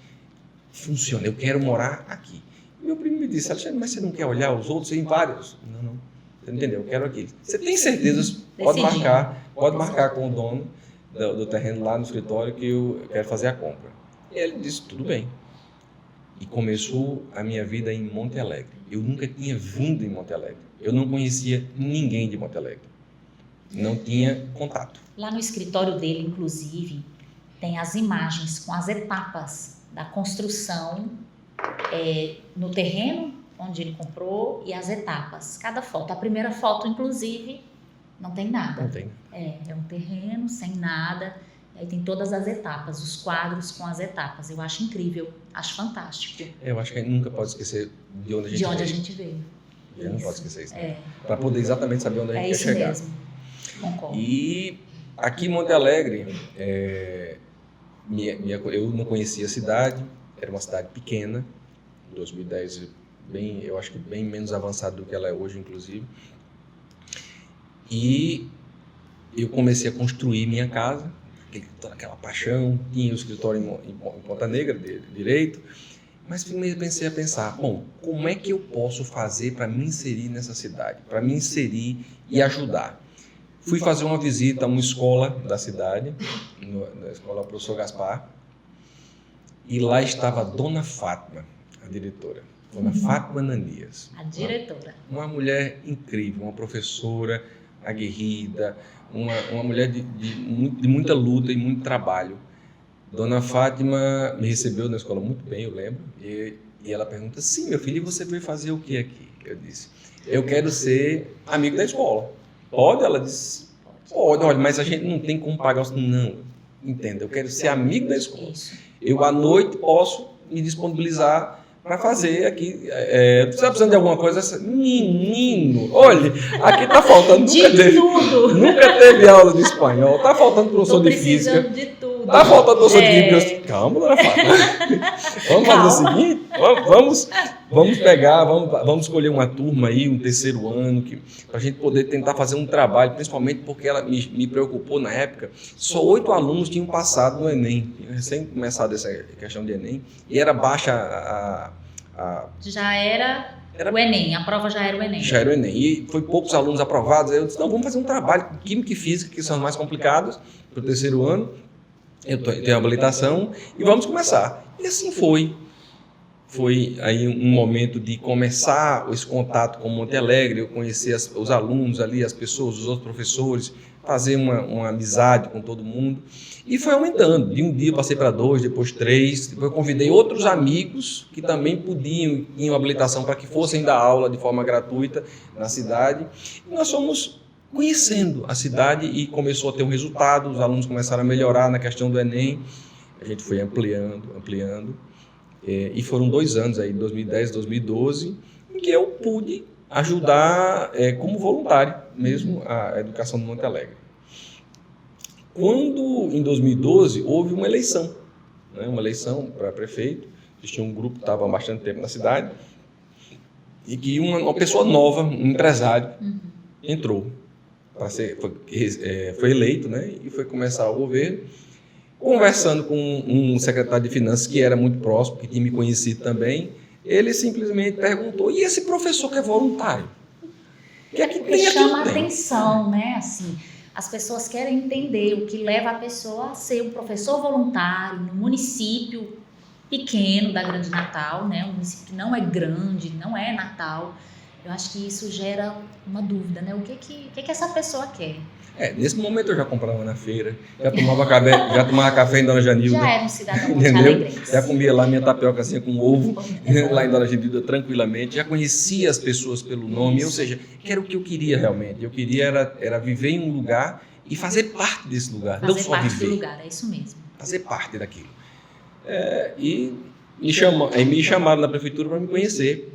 Funciona, eu quero morar aqui. E meu primo me disse, Alexandre, mas você não quer olhar os outros? Tem vários. Não, você entendeu, eu quero aquele. Você tem certeza, pode marcar com o dono do terreno lá no escritório que eu quero fazer a compra. E ele disse, tudo bem. E começou a minha vida em Monte Alegre. Eu nunca tinha vindo em Monte Alegre. Eu não conhecia ninguém de Monte Alegre. Não tinha contato. Lá no escritório dele, inclusive, tem as imagens com as etapas da construção no terreno onde ele comprou e as etapas. Cada foto. A primeira foto, inclusive, não tem nada. Não tem. É um terreno sem nada. Aí tem todas as etapas, os quadros com as etapas. Eu acho incrível, acho fantástico. Eu acho que a gente nunca pode esquecer de onde a gente veio. A gente não pode esquecer isso. Para poder exatamente saber onde a gente quer chegar. É isso mesmo, concordo. E aqui em Monte Alegre, eu não conhecia a cidade, era uma cidade pequena, em 2010, eu acho que bem menos avançada do que ela é hoje, inclusive. E eu comecei a construir minha casa, toda aquela paixão, tinha o escritório em Ponta Negra, direito, mas pensei a pensar, bom, como é que eu posso fazer para me inserir nessa cidade, para me inserir e ajudar? Fui fazer uma visita a uma escola da cidade, na escola Professor Gaspar, e lá estava a Dona Fátima, a diretora, Dona Fátima Ananias. A diretora. Uma mulher incrível, uma professora aguerrida, uma mulher de muita luta e muito trabalho. Dona Fátima me recebeu na escola muito bem, eu lembro, e ela pergunta, sim, meu filho, e você veio fazer o que aqui? Eu disse, eu quero ser amigo da escola. Pode? Ela disse, pode, olha, mas a gente não tem como pagar. Não, entenda, eu quero ser amigo da escola. Eu, à noite, posso me disponibilizar para fazer aqui. Você está precisando de alguma coisa? Menino, olha, aqui está faltando. Nunca teve aula de espanhol, está faltando professor de física. De tudo. Está faltando professor de física. Calma, dona Fátima. Vamos fazer o seguinte? Vamos pegar, vamos escolher uma turma aí, um terceiro ano, para a gente poder tentar fazer um trabalho, principalmente porque ela me preocupou na época. Só 8 alunos tinham passado no Enem, tinham recém começado essa questão de Enem, e era baixa Já era O Enem, a prova já era o Enem. Já era o Enem. E foi poucos alunos aprovados. Aí eu disse, não, vamos fazer um trabalho com Química e Física, que são os mais complicados, para o terceiro ano. Eu tenho habilitação e vamos começar. E assim foi. Foi aí um momento de começar esse contato com Monte Alegre, eu conhecer os alunos ali, as pessoas, os outros professores, fazer uma amizade com todo mundo. E foi aumentando. De um dia eu passei para 2, depois 3. Depois eu convidei outros amigos que também tinham habilitação para que fossem dar aula de forma gratuita na cidade. E nós fomos conhecendo a cidade e começou a ter um resultado. Os alunos começaram a melhorar na questão do Enem. A gente foi ampliando. E foram 2 anos, aí, 2010 e 2012, em que eu pude ajudar como voluntário mesmo a educação do Monte Alegre. Quando, em 2012, houve uma eleição, né, uma eleição para prefeito, existia um grupo que estava há bastante tempo na cidade, e que uma pessoa nova, um empresário, entrou, foi eleito, né, e foi começar o governo. Conversando com um secretário de finanças que era muito próximo, que tinha me conhecido também, ele simplesmente perguntou, e esse professor que é voluntário? O que é que tem aqui? Chama a atenção, né? Assim, as pessoas querem entender o que leva a pessoa a ser um professor voluntário no município pequeno da Grande Natal, né? Um município que não é grande, não é Natal. Eu acho que isso gera uma dúvida, né? O que essa pessoa quer? Nesse momento eu já comprava na feira, já tomava café em Dona Janilda. Já era um cidadão entendeu? Já comia lá minha tapiocazinha com ovo, lá em Dona Janilda tranquilamente, já conhecia as pessoas pelo nome, Isso. Ou seja, que era o que eu queria realmente. Eu queria era viver em um lugar e fazer parte desse lugar, não só parte viver. Do lugar, é isso mesmo. Fazer parte daquilo. E me chamaram na prefeitura para me conhecer.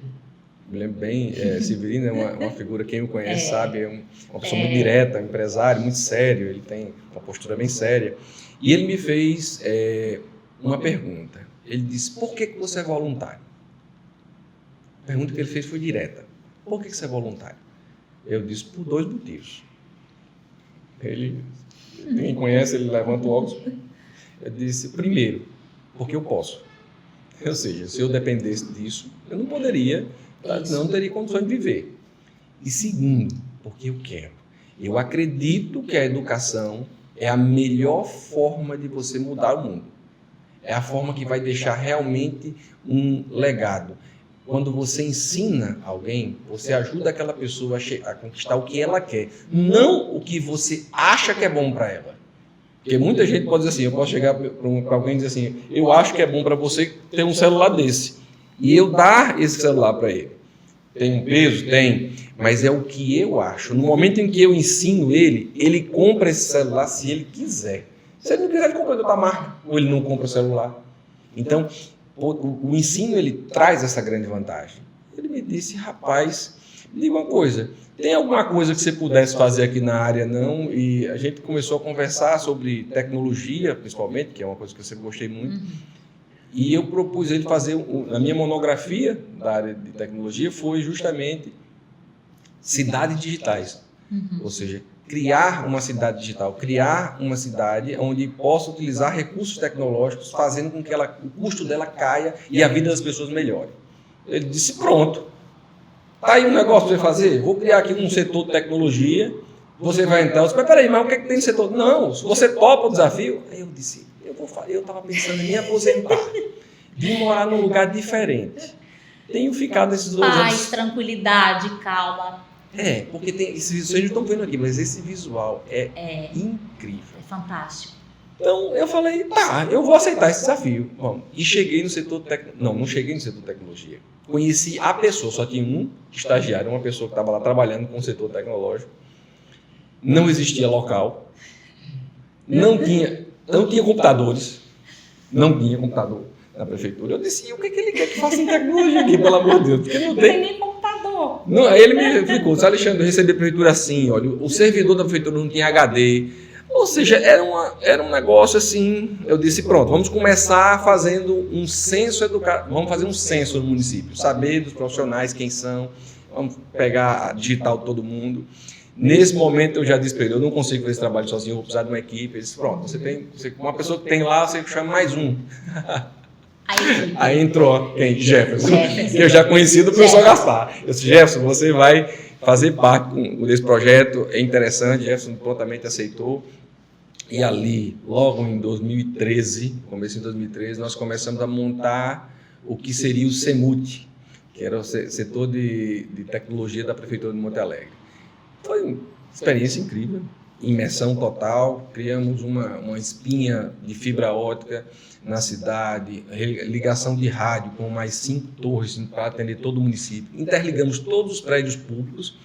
Me lembro bem, Severino é uma figura, quem me conhece sabe, é uma pessoa muito direta, um empresário muito sério, ele tem uma postura bem séria. E ele me fez uma pergunta. Ele disse, por que você é voluntário? A pergunta que ele fez foi direta. Por que você é voluntário? Eu disse, por 2 motivos. Quem conhece, ele levanta o óculos. Eu disse, primeiro, porque eu posso. Ou seja, se eu dependesse disso, eu não poderia... não teria condições de viver. E segundo, porque eu quero. Eu acredito que a educação é a melhor forma de você mudar o mundo. É a forma que vai deixar realmente um legado. Quando você ensina alguém, você ajuda aquela pessoa a conquistar o que ela quer, não o que você acha que é bom para ela. Porque muita gente pode dizer assim, eu posso chegar para alguém e dizer assim, eu acho que é bom para você ter um celular desse. E eu dar esse celular para ele. Tem um peso? Tem. Mas é o que eu acho. No momento em que eu ensino ele compra esse celular se ele quiser. Se ele não quiser, ele compra de outra marca. Ou ele não compra o celular. Então, o ensino, ele traz essa grande vantagem. Ele me disse, rapaz, me diga uma coisa. Tem alguma coisa que você pudesse fazer aqui na área, não? E a gente começou a conversar sobre tecnologia, principalmente, que é uma coisa que eu sempre gostei muito. E eu propus ele fazer, a minha monografia da área de tecnologia foi justamente cidades digitais. Ou seja, criar uma cidade digital, criar uma cidade onde possa utilizar recursos tecnológicos, fazendo com que o custo dela caia e a vida das pessoas melhore. Ele disse, pronto, tá aí um negócio para você fazer, vou criar aqui um setor de tecnologia, você vai entrar, eu disse, mas peraí, mas o que é que tem no setor? Não, se você topa o desafio, aí eu disse, eu estava pensando em me aposentar, de morar num lugar diferente. Tenho ficado esses 2 anos... Paz, tranquilidade, calma. Porque tem vocês não estão vendo aqui, mas esse visual é incrível. É fantástico. Então, eu falei, eu vou aceitar esse desafio. Bom, e cheguei no setor não cheguei no setor de tecnologia. Conheci a pessoa, só tinha um estagiário, uma pessoa que estava lá trabalhando com o setor tecnológico. Não existia local. Não tinha computadores. Não tinha computador na prefeitura. Eu disse, o que ele quer que faça em tecnologia aqui, pelo amor de Deus? Porque não tem nem computador. Não, aí ele me explicou, disse, Alexandre, eu recebi a prefeitura assim, olha, o servidor da prefeitura não tinha HD. Ou seja, era um negócio assim, eu disse, pronto, vamos começar fazendo um censo vamos fazer um censo no município, saber dos profissionais quem são, vamos pegar a digital de todo mundo. Nesse momento eu já disse para ele, eu não consigo fazer esse trabalho sozinho, eu vou precisar de uma equipe. Ele disse, pronto, uma pessoa que tem lá, você chama mais um. Aí entrou quem? Jefferson. Que eu já conheci do professor Gaspar. Eu disse, Jefferson, você vai fazer parte desse projeto, é interessante. Jefferson prontamente aceitou. E ali, logo em 2013, começo em 2013, nós começamos a montar o que seria o CEMUT, que era o setor de tecnologia da Prefeitura de Monte Alegre. Foi uma experiência incrível, imersão total, criamos uma espinha de fibra ótica na cidade, ligação de rádio com mais 5 torres para atender todo o município, interligamos todos os prédios públicos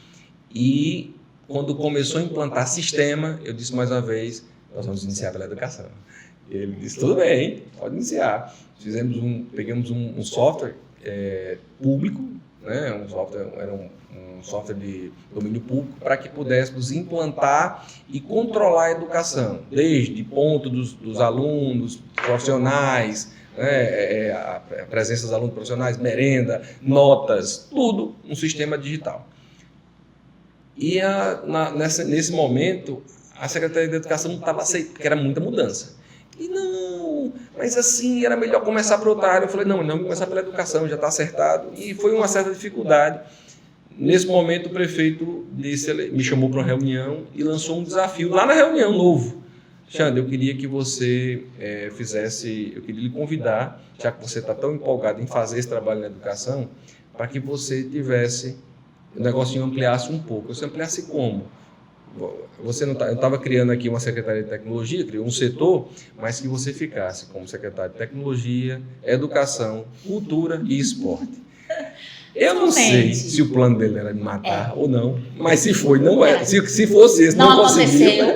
e quando começou a implantar sistema, eu disse mais uma vez, nós vamos iniciar pela educação. Ele disse, tudo bem, pode iniciar. Pegamos um software público, né? Era um software de domínio público para que pudéssemos implantar e controlar a educação, desde ponto dos alunos profissionais, né? A presença dos alunos profissionais, merenda, notas, tudo um sistema digital. E nesse momento, a Secretaria de Educação não estava aceitando, porque era muita mudança. E não, mas assim, era melhor começar por outra área. Eu falei, não, vamos começar pela educação, já está acertado. E foi uma certa dificuldade. Nesse momento, o prefeito me chamou para uma reunião e lançou um desafio lá na reunião novo. Xande, eu queria que você eu queria lhe convidar, já que você está tão empolgado em fazer esse trabalho na educação, para que você o negocinho ampliasse um pouco. Você ampliasse como? Você não eu estava criando aqui uma Secretaria de Tecnologia, criou um setor, mas que você ficasse como secretário de Tecnologia, Educação, Cultura e Esporte. Eu não sei se o plano dele era me matar ou não, mas se foi, não é. Se fosse esse, não conseguiu.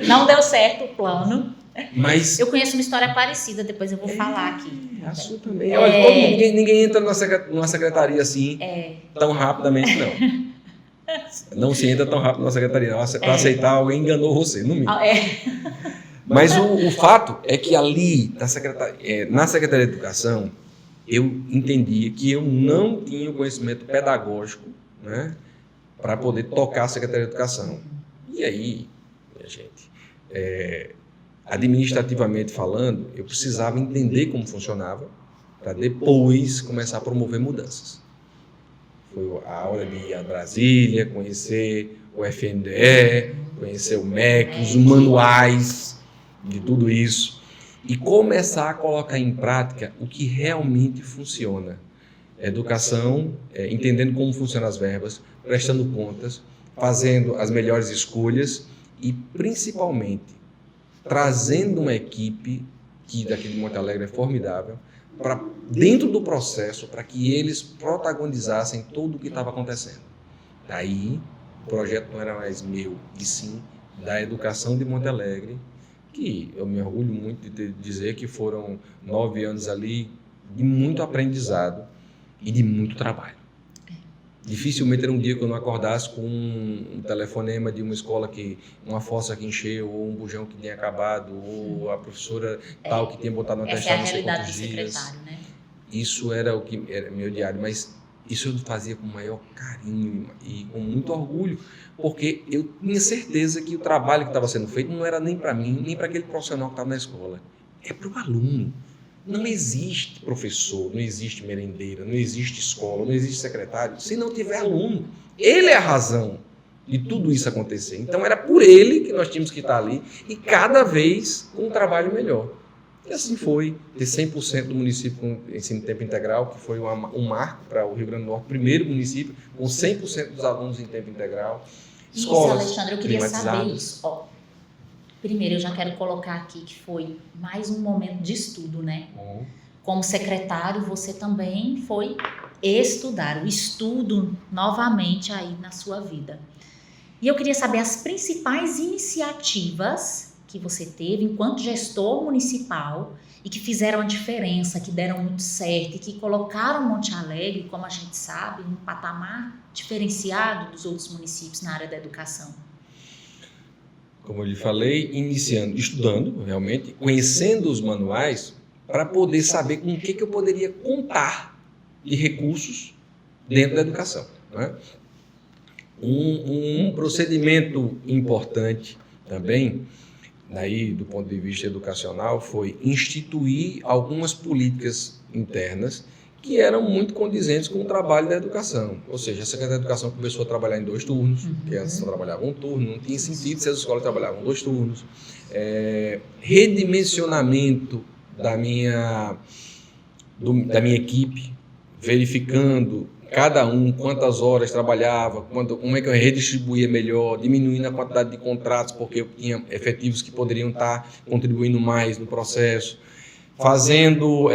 Não deu certo o plano. Mas eu conheço uma história parecida, depois eu vou falar aqui. A sua também. Olha, ninguém entra numa secretaria assim tão rapidamente, não. Não se entra tão rápido na secretaria. Para aceitar, alguém enganou você, no mínimo. Mas o fato é que ali, na Secretaria de Educação, eu entendia que eu não tinha o conhecimento pedagógico, né, para poder tocar a Secretaria de Educação. E aí, minha gente, administrativamente falando, eu precisava entender como funcionava para depois começar a promover mudanças. Foi a hora de ir a Brasília, conhecer o FNDE, conhecer o MEC, os manuais de tudo isso e começar a colocar em prática o que realmente funciona. Educação, entendendo como funcionam as verbas, prestando contas, fazendo as melhores escolhas e, principalmente, trazendo uma equipe, que daqui de Monte Alegre é formidável, para dentro do processo, para que eles protagonizassem tudo o que estava acontecendo. Daí, o projeto não era mais meu, e sim da educação de Monte Alegre, que eu me orgulho muito de dizer que foram 9 anos ali de muito aprendizado e de muito trabalho. Dificilmente era um dia que eu não acordasse com um telefonema de uma escola uma fossa que encheu, ou um bujão que tinha acabado, ou a professora tal que tinha botado uma testada não sei quantos dias. Né? Isso era o que era meu diário, mas isso eu fazia com o maior carinho e com muito orgulho, porque eu tinha certeza que o trabalho que estava sendo feito não era nem para mim, nem para aquele profissional que estava na escola, é para o aluno. Não existe professor, não existe merendeira, não existe escola, não existe secretário, se não tiver aluno. Ele é a razão de tudo isso acontecer. Então, era por ele que nós tínhamos que estar ali e cada vez com um trabalho melhor. E assim foi, ter 100% do município com ensino em tempo integral, que foi um marco para o Rio Grande do Norte, primeiro município com 100% dos alunos em tempo integral. Escolas isso, Alexandre, eu queria saber isso. Primeiro, eu já quero colocar aqui que foi mais um momento de estudo, né? Como secretário, você também foi estudar, o estudo novamente aí na sua vida. E eu queria saber as principais iniciativas que você teve enquanto gestor municipal e que fizeram a diferença, que deram muito certo e que colocaram Monte Alegre, como a gente sabe, num patamar diferenciado dos outros municípios na área da educação. Como eu lhe falei, estudando realmente, conhecendo os manuais, para poder saber com o que eu poderia contar de recursos dentro da educação. Né? Um procedimento importante também daí do ponto de vista educacional, foi instituir algumas políticas internas que eram muito condizentes com o trabalho da educação. Ou seja, a Secretaria da Educação começou a trabalhar em 2 turnos, que antes só trabalhava um turno, não tinha sentido se as escolas trabalhavam 2 turnos. Redimensionamento da minha equipe, verificando cada um quantas horas trabalhava, como é que eu redistribuía melhor, diminuindo a quantidade de contratos, porque eu tinha efetivos que poderiam estar contribuindo mais no processo, fazendo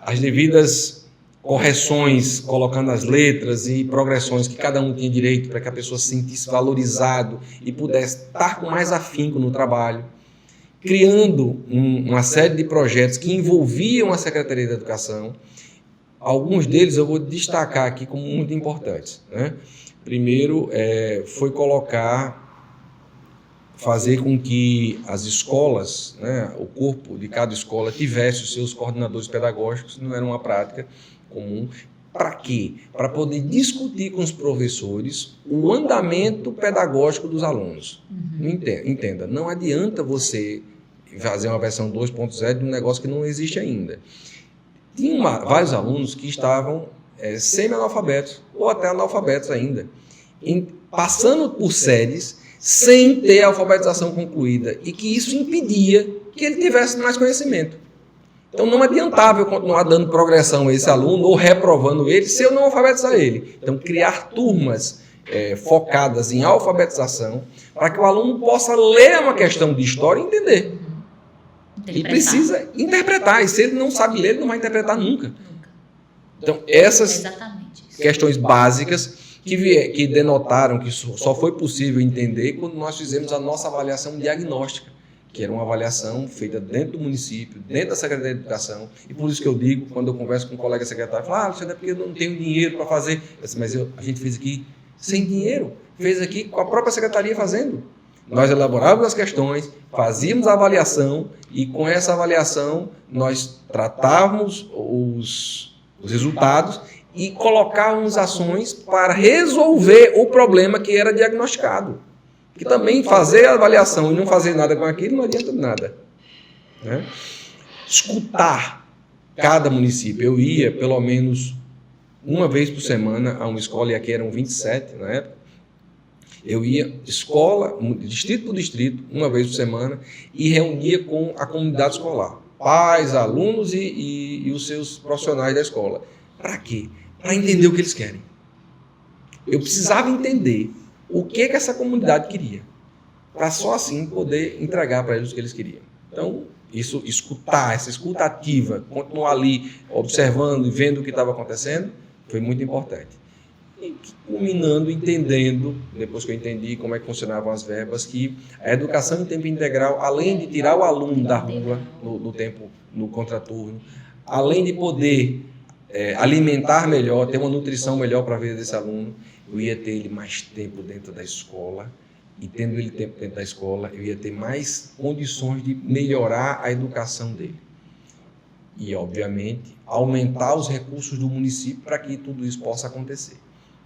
as devidas correções, colocando as letras e progressões que cada um tinha direito para que a pessoa se sentisse valorizado e pudesse estar com mais afinco no trabalho, criando uma série de projetos que envolviam a Secretaria da Educação. Alguns deles eu vou destacar aqui como muito importantes, né? Primeiro, foi fazer com que as escolas, né, o corpo de cada escola tivesse os seus coordenadores pedagógicos, não era uma prática comum. Para quê? Para poder discutir com os professores o andamento pedagógico dos alunos. Entenda, não adianta você fazer uma versão 2.0 de um negócio que não existe ainda. Tinha vários alunos que estavam semi-analfabetos ou até analfabetos ainda, passando por séries sem ter a alfabetização concluída e que isso impedia que ele tivesse mais conhecimento. Então não adiantava eu continuar dando progressão a esse aluno ou reprovando ele se eu não alfabetizar ele. Então criar turmas focadas em alfabetização para que o aluno possa ler uma questão de história e entender. E precisa interpretar, e se ele não sabe ler, ele não vai interpretar nunca. Então essas questões básicas que denotaram que só foi possível entender quando nós fizemos a nossa avaliação diagnóstica, que era uma avaliação feita dentro do município, dentro da Secretaria de Educação, e por isso que eu digo, quando eu converso com um colega secretário, falo, Alexandre, é porque eu não tenho dinheiro para fazer. Mas a gente fez aqui sem dinheiro, fez aqui com a própria Secretaria fazendo. Nós elaborávamos as questões, fazíamos a avaliação, e com essa avaliação nós tratávamos os resultados e colocávamos ações para resolver o problema que era diagnosticado. Que também fazer a avaliação e não fazer nada com aquilo não adianta de nada, né? Escutar cada município. Eu ia pelo menos uma vez por semana a uma escola, e aqui eram 27 na época. Eu ia escola, distrito por distrito, uma vez por semana, e reunia com a comunidade escolar. Pais, alunos e os seus profissionais da escola. Para quê? Para entender o que eles querem. Eu precisava entender o que essa comunidade queria, para só assim poder entregar para eles o que eles queriam. Então, essa escuta ativa, continuar ali observando e vendo o que estava acontecendo, foi muito importante. E culminando, entendendo, depois que eu entendi como é que funcionavam as verbas, que a educação em tempo integral, além de tirar o aluno da rua no contraturno, além de poder alimentar melhor, ter uma nutrição melhor para a vida desse aluno, eu ia ter ele mais tempo dentro da escola, e tendo ele tempo dentro da escola, eu ia ter mais condições de melhorar a educação dele. E, obviamente, aumentar os recursos do município para que tudo isso possa acontecer.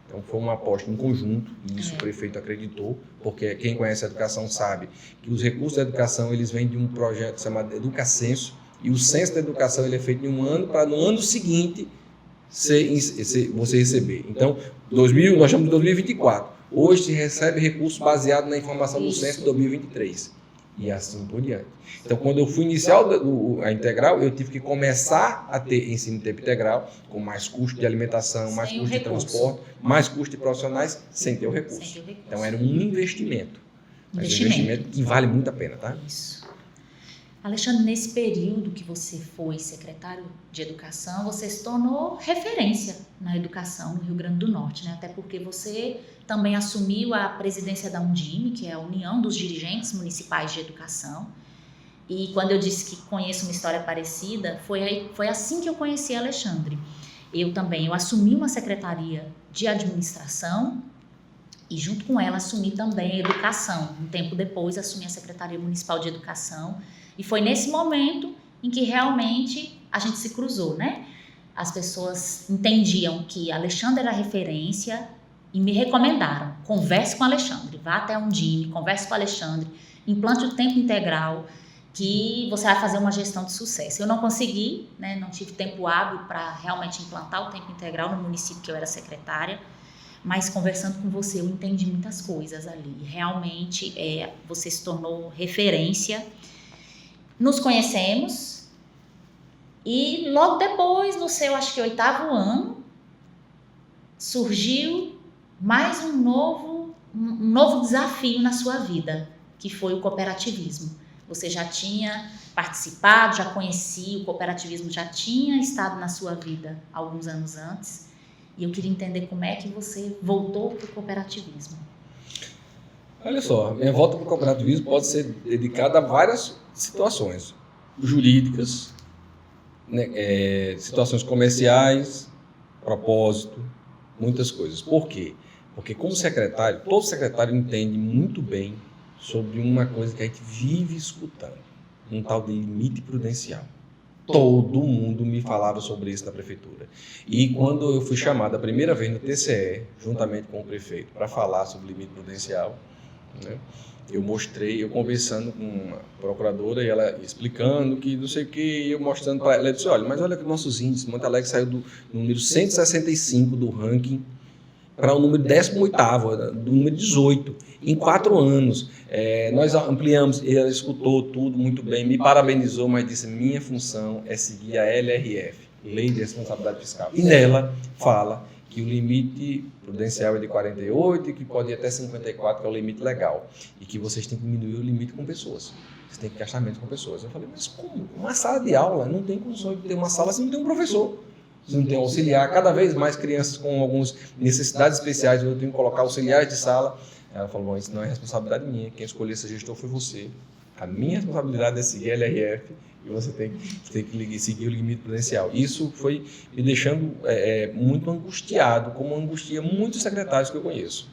Então, foi uma aposta em conjunto, e isso o prefeito acreditou, porque quem conhece a educação sabe que os recursos da educação eles vêm de um projeto chamado Educacenso, e o censo da educação ele é feito em um ano, para no ano seguinte você receber. Então, nós estamos em 2024. Hoje se recebe recurso baseado na informação do censo de 2023. E assim por diante. Então, quando eu fui iniciar a integral, eu tive que começar a ter ensino em tempo integral, com mais custo de alimentação, mais custo de transporte, mais custo de profissionais, sem ter o recurso. Então, era um investimento. Mas um investimento que vale muito a pena, tá? Isso. Alexandre, nesse período que você foi secretário de Educação, você se tornou referência na educação no Rio Grande do Norte, né? Até porque você também assumiu a presidência da Undime, que é a União dos Dirigentes Municipais de Educação. E quando eu disse que conheço uma história parecida, foi assim que eu conheci a Alexandre. Eu assumi uma secretaria de administração e junto com ela assumi também a educação. Um tempo depois assumi a Secretaria Municipal de Educação. E foi nesse momento em que realmente a gente se cruzou, né? As pessoas entendiam que Alexandre era referência e me recomendaram. Converse com Alexandre, vá até a Undime, converse com Alexandre. implante o tempo integral, que você vai fazer uma gestão de sucesso. Eu não consegui, né, não tive tempo hábil para realmente implantar o tempo integral no município que eu era secretária, mas conversando com você eu entendi muitas coisas ali. Realmente você se tornou referência. Nos conhecemos e logo depois, no seu, acho que 8º ano, surgiu mais um novo desafio na sua vida, que foi o cooperativismo. Você já tinha participado, já conhecia o cooperativismo, já tinha estado na sua vida alguns anos antes. E eu queria entender como é que você voltou para o cooperativismo. Olha só, minha volta para o cooperativismo pode ser dedicada a várias situações jurídicas, né, situações comerciais, propósito, muitas coisas. Por quê? Porque como secretário, todo secretário entende muito bem sobre uma coisa que a gente vive escutando, um tal de limite prudencial. Todo mundo me falava sobre isso na prefeitura. E quando eu fui chamado a primeira vez no TCE, juntamente com o prefeito, para falar sobre limite prudencial, né, eu conversando com uma procuradora e ela explicando que não sei o que, e eu mostrando para ela, ela disse, olha, mas olha que nossos índices, Monte Alegre saiu do número 165 do ranking para o número 18º, do número 18, em 4 anos. Nós ampliamos, ela escutou tudo muito bem, me parabenizou, mas disse, minha função é seguir a LRF, Lei de Responsabilidade Fiscal. E nela fala que o limite prudencial é de 48 e que pode ir até 54, que é o limite legal. E que vocês têm que diminuir o limite com pessoas. Vocês têm que gastar menos com pessoas. Eu falei, mas como? Uma sala de aula não tem condição de ter uma sala se não tem um professor. Se não tem um auxiliar, cada vez mais crianças com algumas necessidades especiais, eu tenho que colocar auxiliares de sala. Ela falou, bom, isso não é responsabilidade minha, quem escolheu esse gestor foi você. A minha responsabilidade é seguir a LRF e você tem que seguir o limite prudencial. Isso foi me deixando muito angustiado, como angustia muitos secretários que eu conheço.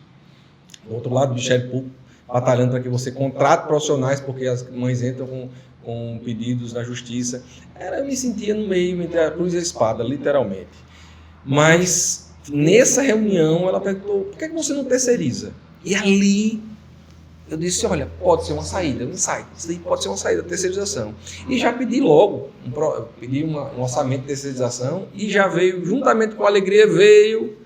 Do outro lado, o Ministério Público batalhando para que você contrate profissionais, porque as mães entram com pedidos na justiça. Eu me sentia no meio entre a cruz e a espada, literalmente. Mas nessa reunião ela perguntou, por que você não terceiriza? E ali eu disse, olha, pode ser uma saída, isso aí pode ser uma saída, terceirização. E já pedi logo, pedi um orçamento de terceirização e já veio, juntamente com a alegria, veio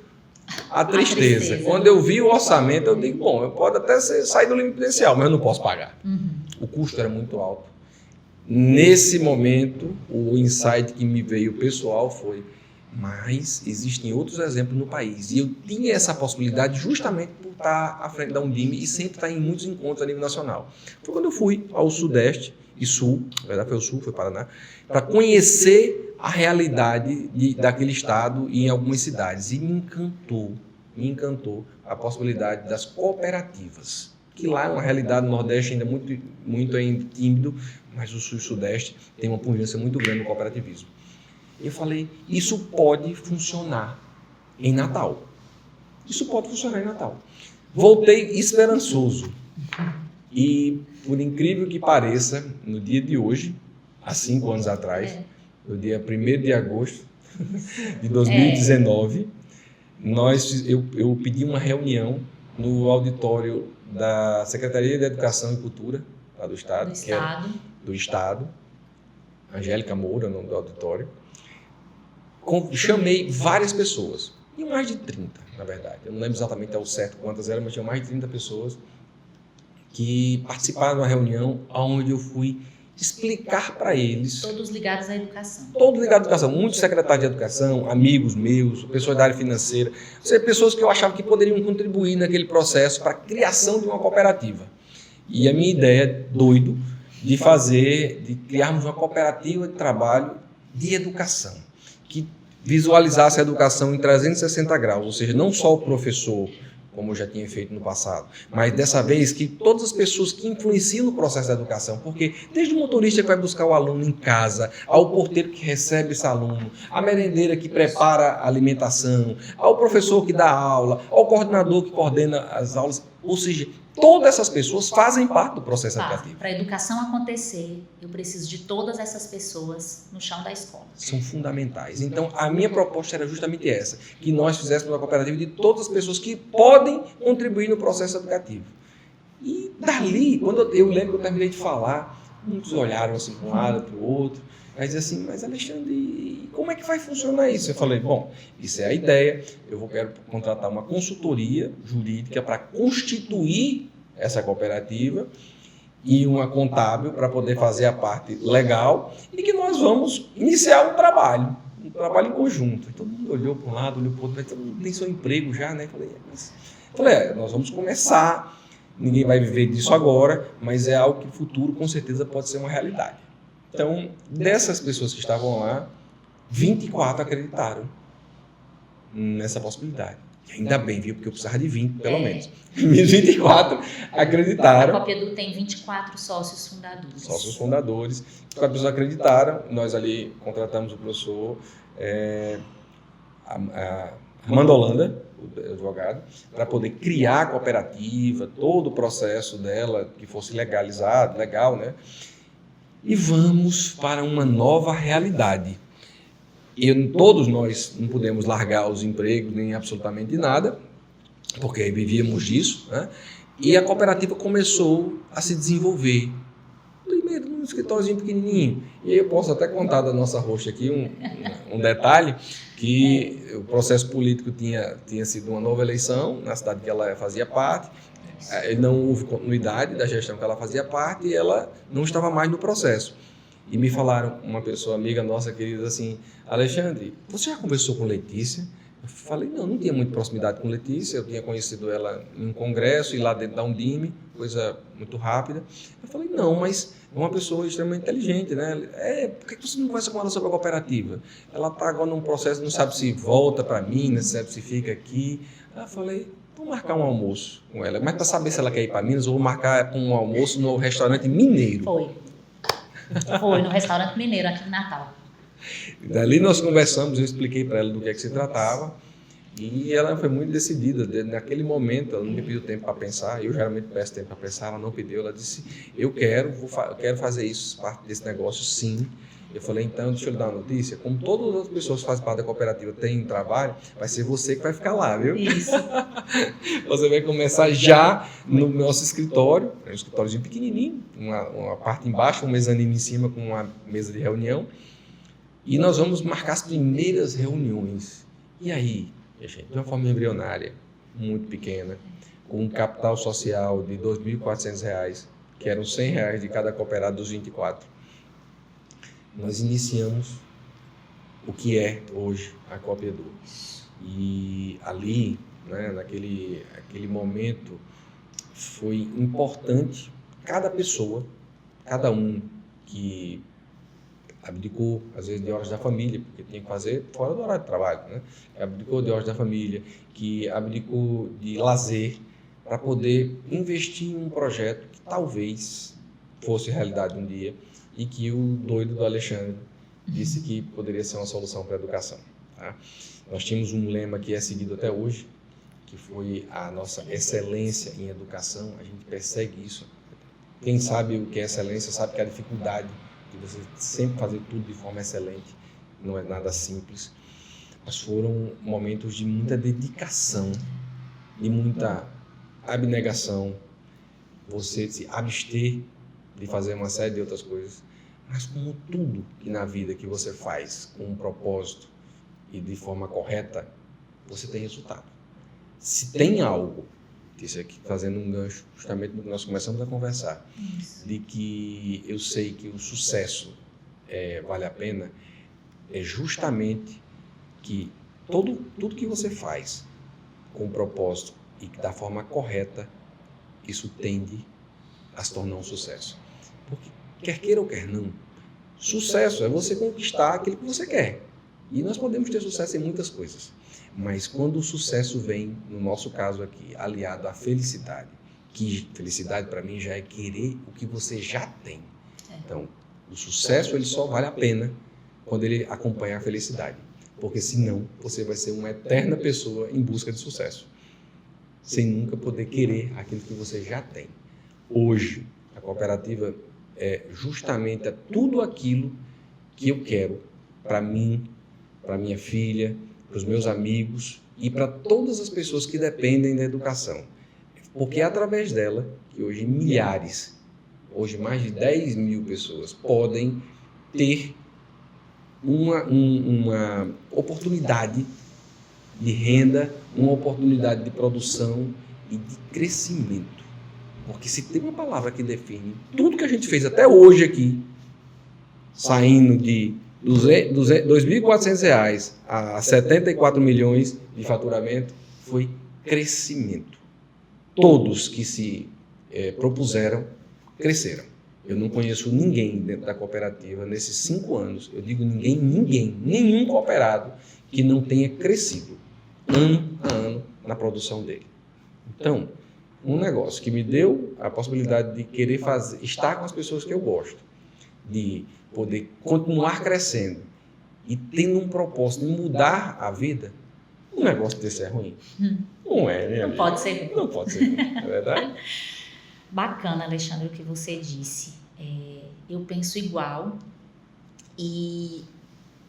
a tristeza. Quando eu vi o orçamento, eu digo, bom, eu posso até sair do limite prudencial, mas eu não posso pagar. O custo era muito alto. Nesse momento, o insight que me veio pessoal foi, mas existem outros exemplos no país. E eu tinha essa possibilidade justamente por estar à frente da Undime e sempre estar em muitos encontros a nível nacional. Foi quando eu fui ao Sudeste e Sul, na verdade foi o Sul, foi Paraná, para conhecer a realidade daquele estado e em algumas cidades. E me encantou a possibilidade das cooperativas. Que lá é uma realidade no Nordeste ainda muito tímido, mas o Sul e o Sudeste tem uma pungência muito grande no cooperativismo. Eu falei, isso pode funcionar em Natal. Isso pode funcionar em Natal. Voltei esperançoso. E, por incrível que pareça, no dia de hoje, há 5 anos atrás, no dia 1º de agosto de 2019, eu pedi uma reunião no auditório da Secretaria de Educação e Cultura do Estado. Do Estado. Angélica Moura, o nome do auditório. Chamei várias pessoas, e mais de 30, na verdade. Eu não lembro exatamente ao certo quantas eram, mas tinha mais de 30 pessoas que participaram da reunião onde eu fui explicar para eles. Todos ligados à educação. Muitos secretários de educação, amigos meus, pessoas da área financeira, pessoas que eu achava que poderiam contribuir naquele processo para a criação de uma cooperativa. E a minha ideia, doido, de criarmos uma cooperativa de trabalho de educação, que visualizasse a educação em 360 graus, ou seja, não só o professor, como eu já tinha feito no passado, mas dessa vez que todas as pessoas que influenciam no processo da educação, porque desde o motorista que vai buscar o aluno em casa, ao porteiro que recebe esse aluno, à merendeira que prepara a alimentação, ao professor que dá aula, ao coordenador que coordena as aulas, ou seja, todas essas pessoas fazem parte do processo educativo. Para a educação acontecer, eu preciso de todas essas pessoas no chão da escola. São fundamentais. Então, a minha proposta era justamente essa, que nós fizéssemos uma cooperativa de todas as pessoas que podem contribuir no processo educativo. E dali, quando eu lembro que eu terminei de falar, muitos olharam assim para um lado, para o outro, aí diziam assim, mas Alexandre, como é que vai funcionar isso? Eu falei, bom, isso é a ideia, quero contratar uma consultoria jurídica para constituir essa cooperativa e uma contábil para poder fazer a parte legal e que nós vamos iniciar um trabalho em conjunto. Todo mundo olhou para um lado, olhou para o outro, mas todo mundo tem seu emprego já, né? Falei, nós vamos começar, ninguém vai viver disso agora, mas é algo que no futuro com certeza pode ser uma realidade. Então, dessas pessoas que estavam lá, 24 acreditaram nessa possibilidade. Ainda bem, viu? Porque eu precisava de 20, pelo menos. Os 24 acreditaram. A Copedu tem 24 sócios fundadores. Sócios fundadores. As pessoas acreditaram. Nós ali contratamos o professor Armando Holanda, o advogado, para poder criar a cooperativa, todo o processo dela, que fosse legalizado, legal, né? E vamos para uma nova realidade. Todos nós não pudemos largar os empregos nem absolutamente nada, porque vivíamos disso, né? E a cooperativa começou a se desenvolver. Primeiro num escritóriozinho pequenininho. E aí eu posso até contar da nossa host aqui um detalhe, que o processo político tinha sido uma nova eleição na cidade que ela fazia parte. Não houve continuidade da gestão que ela fazia parte e ela não estava mais no processo. E me falaram, uma pessoa amiga nossa querida, assim, Alexandre, você já conversou com Letícia? Eu falei, não tinha muita proximidade com Letícia, eu tinha conhecido ela em um congresso e lá dentro da Undime, coisa muito rápida. Eu falei, não, mas é uma pessoa extremamente inteligente, né? Por que você não conversa com ela sobre a cooperativa? Ela está agora num processo, não sabe se volta para Minas, não sabe se fica aqui. Aí eu falei, vou marcar um almoço com ela. Mas para saber se ela quer ir para Minas, eu vou marcar um almoço no restaurante mineiro. Foi no restaurante mineiro aqui em Natal. Dali nós conversamos, eu expliquei para ela do que é que se tratava e ela foi muito decidida. Naquele momento, ela não me pediu tempo para pensar, eu geralmente peço tempo para pensar, ela não pediu, ela disse, eu quero fazer isso, parte desse negócio, sim. Eu falei, então, deixa eu lhe dar uma notícia, como todas as pessoas que fazem parte da cooperativa têm trabalho, vai ser você que vai ficar lá, viu? Isso. Você vai começar já no nosso escritório, um escritóriozinho pequenininho, uma parte embaixo, um mezanino em cima com uma mesa de reunião, e nós vamos marcar as primeiras reuniões. E aí, gente, de uma forma embrionária, muito pequena, com um capital social de R$ 2.400, que eram R$ 100 de cada cooperado dos 24. Nós iniciamos o que é hoje a Copedu. E ali, né, naquele momento, foi importante cada pessoa, cada um que abdicou, às vezes, de horas da família, porque tinha que fazer fora do horário de trabalho, né? Que abdicou de horas da família, que abdicou de lazer, para poder investir em um projeto que talvez fosse realidade um dia, e que o doido do Alexandre disse que poderia ser uma solução para a educação. Tá? Nós tínhamos um lema que é seguido até hoje, que foi a nossa excelência em educação. A gente persegue isso. Quem sabe o que é excelência sabe que a dificuldade de você sempre fazer tudo de forma excelente não é nada simples. Mas foram momentos de muita dedicação, de muita abnegação, você se abster de fazer uma série de outras coisas, mas como tudo que na vida que você faz com um propósito e de forma correta, você tem resultado. Se tem algo, isso aqui fazendo um gancho justamente do que nós começamos a conversar, de que eu sei que o sucesso vale a pena, é justamente que tudo que você faz com propósito e da forma correta, isso tende a se tornar um sucesso. Porque quer queira ou quer não, sucesso é você conquistar aquilo que você quer. E nós podemos ter sucesso em muitas coisas. Mas quando o sucesso vem, no nosso caso aqui, aliado à felicidade, que felicidade para mim já é querer o que você já tem. Então, o sucesso ele só vale a pena quando ele acompanha a felicidade. Porque senão você vai ser uma eterna pessoa em busca de sucesso, sem nunca poder querer aquilo que você já tem. Hoje, a cooperativa é justamente tudo aquilo que eu quero para mim, para minha filha, para os meus amigos e para todas as pessoas que dependem da educação. Porque é através dela que hoje milhares, hoje mais de 10 mil pessoas podem ter uma oportunidade de renda, uma oportunidade de produção e de crescimento. Porque se tem uma palavra que define tudo que a gente fez até hoje aqui, saindo de R$ 2.400 a 74 milhões de faturamento, foi crescimento. Todos que se propuseram, cresceram. Eu não conheço ninguém dentro da cooperativa nesses 5 anos, eu digo nenhum cooperado que não tenha crescido ano a ano na produção dele. Então, um negócio que me deu a possibilidade de querer estar com as pessoas que eu gosto, de poder continuar crescendo e tendo um propósito de mudar a vida, um negócio desse é ruim. Não é, né? Não pode ser ruim. Não pode ser ruim, não é verdade? Bacana, Alexandre, o que você disse. Eu penso igual e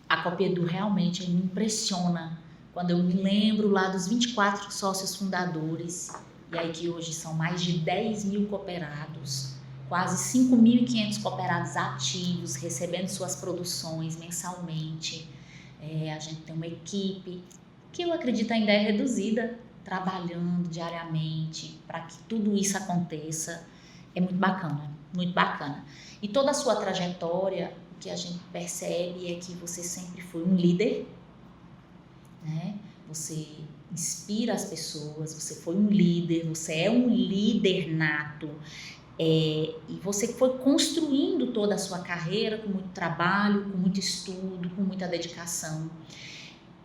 a Copedu realmente me impressiona quando eu me lembro lá dos 24 sócios fundadores, e aí que hoje são mais de 10 mil cooperados, quase 5.500 cooperados ativos, recebendo suas produções mensalmente. A gente tem uma equipe que eu acredito ainda é reduzida, trabalhando diariamente para que tudo isso aconteça. É muito bacana, muito bacana. E toda a sua trajetória, o que a gente percebe é que você sempre foi um líder, né? Você inspira as pessoas, você foi um líder, você é um líder nato. E você foi construindo toda a sua carreira com muito trabalho, com muito estudo, com muita dedicação.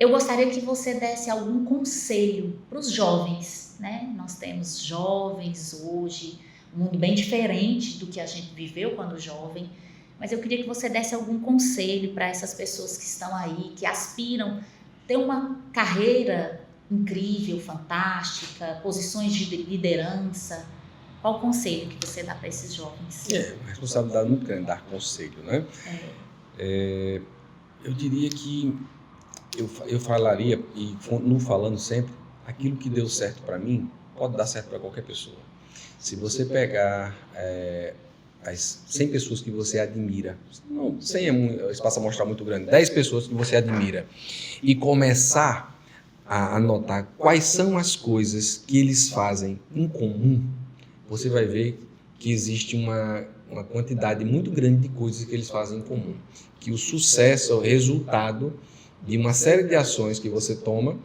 Eu gostaria que você desse algum conselho para os jovens, né? Nós temos jovens hoje, um mundo bem diferente do que a gente viveu quando jovem, mas eu queria que você desse algum conselho para essas pessoas que estão aí, que aspiram ter uma carreira incrível, fantástica, posições de liderança. Qual o conselho que você dá para esses jovens? Uma responsabilidade muito grande dar conselho, né? Eu diria que eu falaria, e não falando sempre, aquilo que deu certo para mim pode dar certo para qualquer pessoa. Se você pegar as 100 pessoas que você admira, não, 100 é espaço a mostrar muito grande, 10 pessoas que você admira, e começar a anotar quais são as coisas que eles fazem em comum, você vai ver que existe uma quantidade muito grande de coisas que eles fazem em comum. Que o sucesso é o resultado de uma série de ações que você toma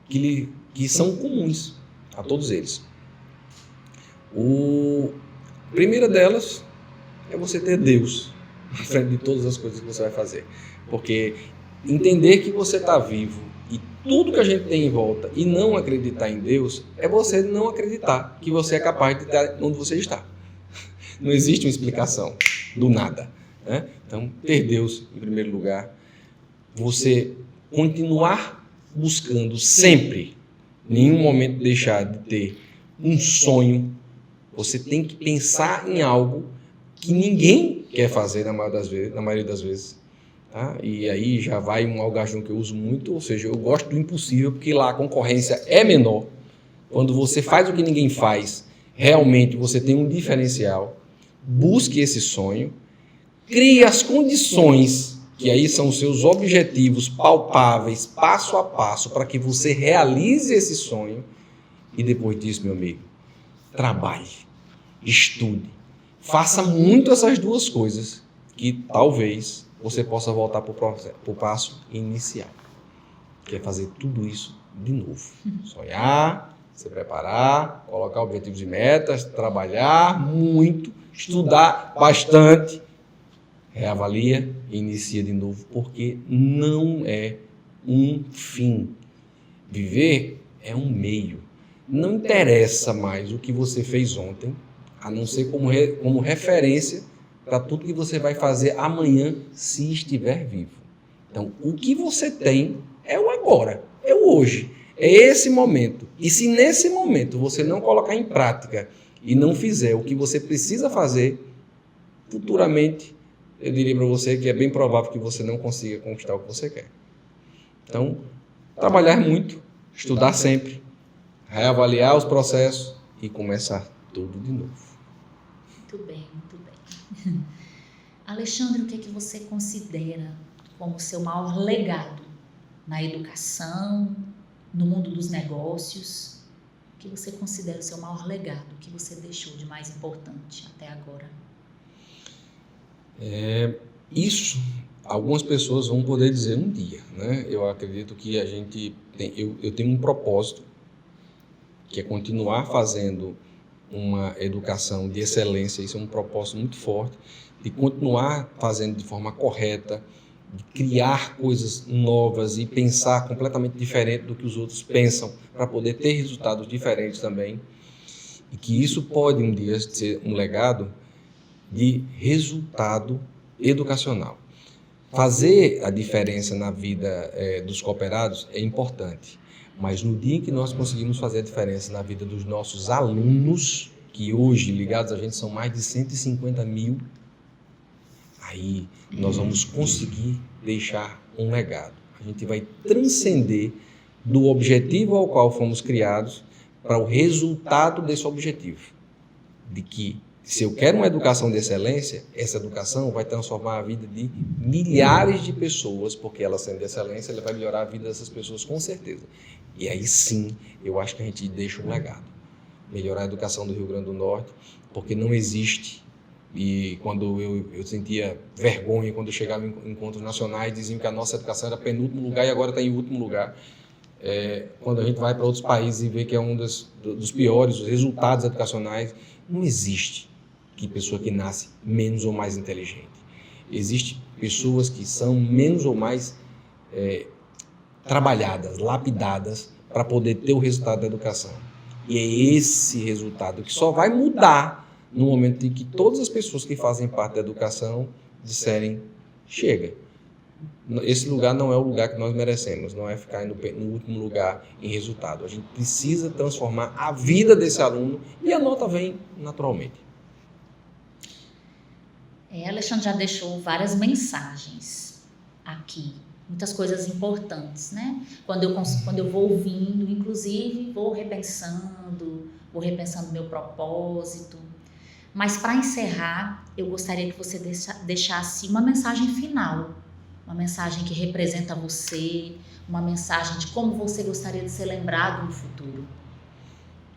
que são comuns a todos eles. A primeira delas é você ter Deus na frente de todas as coisas que você vai fazer. Porque entender que você está vivo e tudo que a gente tem em volta e não acreditar em Deus é você não acreditar que você é capaz de estar onde você está. Não existe uma explicação do nada, né? Então, ter Deus em primeiro lugar, você continuar buscando sempre, em nenhum momento deixar de ter um sonho. Você tem que pensar em algo que ninguém quer fazer na maioria das vezes. Tá? E aí já vai um algajão que eu uso muito, ou seja, eu gosto do impossível, porque lá a concorrência é menor. Quando você faz o que ninguém faz, realmente você tem um diferencial. Busque esse sonho, crie as condições, que aí são os seus objetivos palpáveis, passo a passo, para que você realize esse sonho. E depois disso, meu amigo, trabalhe, estude, faça muito essas duas coisas, que talvez você possa voltar para o passo inicial, que é fazer tudo isso de novo. Sonhar, se preparar, colocar objetivos e metas, trabalhar muito, estudar bastante, reavalia e inicia de novo, porque não é um fim. Viver é um meio. Não interessa mais o que você fez ontem, a não ser como referência para tudo que você vai fazer amanhã, se estiver vivo. Então, o que você tem é o agora, é o hoje, é esse momento. E se nesse momento você não colocar em prática e não fizer o que você precisa fazer, futuramente, eu diria para você que é bem provável que você não consiga conquistar o que você quer. Então, trabalhar muito, estudar sempre, reavaliar os processos, e começar tudo de novo. Muito bem, muito bem. Alexandre, o que é que você considera como seu maior legado na educação, no mundo dos negócios? O que você considera o seu maior legado? O que você deixou de mais importante até agora? Isso, algumas pessoas vão poder dizer um dia, né? Eu acredito que a gente tem, eu tenho um propósito, que é continuar fazendo uma educação de excelência. Isso é um propósito muito forte, de continuar fazendo de forma correta, de criar coisas novas e pensar completamente diferente do que os outros pensam, para poder ter resultados diferentes também. E que isso pode um dia ser um legado de resultado educacional. Fazer a diferença na vida dos cooperados é importante, mas no dia em que nós conseguimos fazer a diferença na vida dos nossos alunos, que hoje ligados a gente são mais de 150 mil, aí nós vamos conseguir deixar um legado. A gente vai transcender do objetivo ao qual fomos criados para o resultado desse objetivo. De que, se eu quero uma educação de excelência, essa educação vai transformar a vida de milhares de pessoas, porque ela sendo de excelência, ela vai melhorar a vida dessas pessoas com certeza. E aí sim, eu acho que a gente deixa um legado. Melhorar a educação do Rio Grande do Norte, porque não existe. E quando eu sentia vergonha, quando eu chegava em encontros nacionais, diziam que a nossa educação era penúltimo lugar e agora está em último lugar. Quando a gente vai para outros países e vê que é um dos piores, os resultados educacionais, não existe que pessoa que nasce menos ou mais inteligente. Existem pessoas que são menos ou mais trabalhadas, lapidadas, para poder ter o resultado da educação. E é esse resultado que só vai mudar no momento em que todas as pessoas que fazem parte da educação disserem, chega. Esse lugar não é o lugar que nós merecemos, não é ficar no último lugar em resultado. A gente precisa transformar a vida desse aluno e a nota vem naturalmente. Alexandre já deixou várias mensagens aqui, muitas coisas importantes, né? Quando eu vou ouvindo, inclusive, vou repensando meu propósito. Mas para encerrar, eu gostaria que você deixasse uma mensagem final, uma mensagem que representa você, uma mensagem de como você gostaria de ser lembrado no futuro.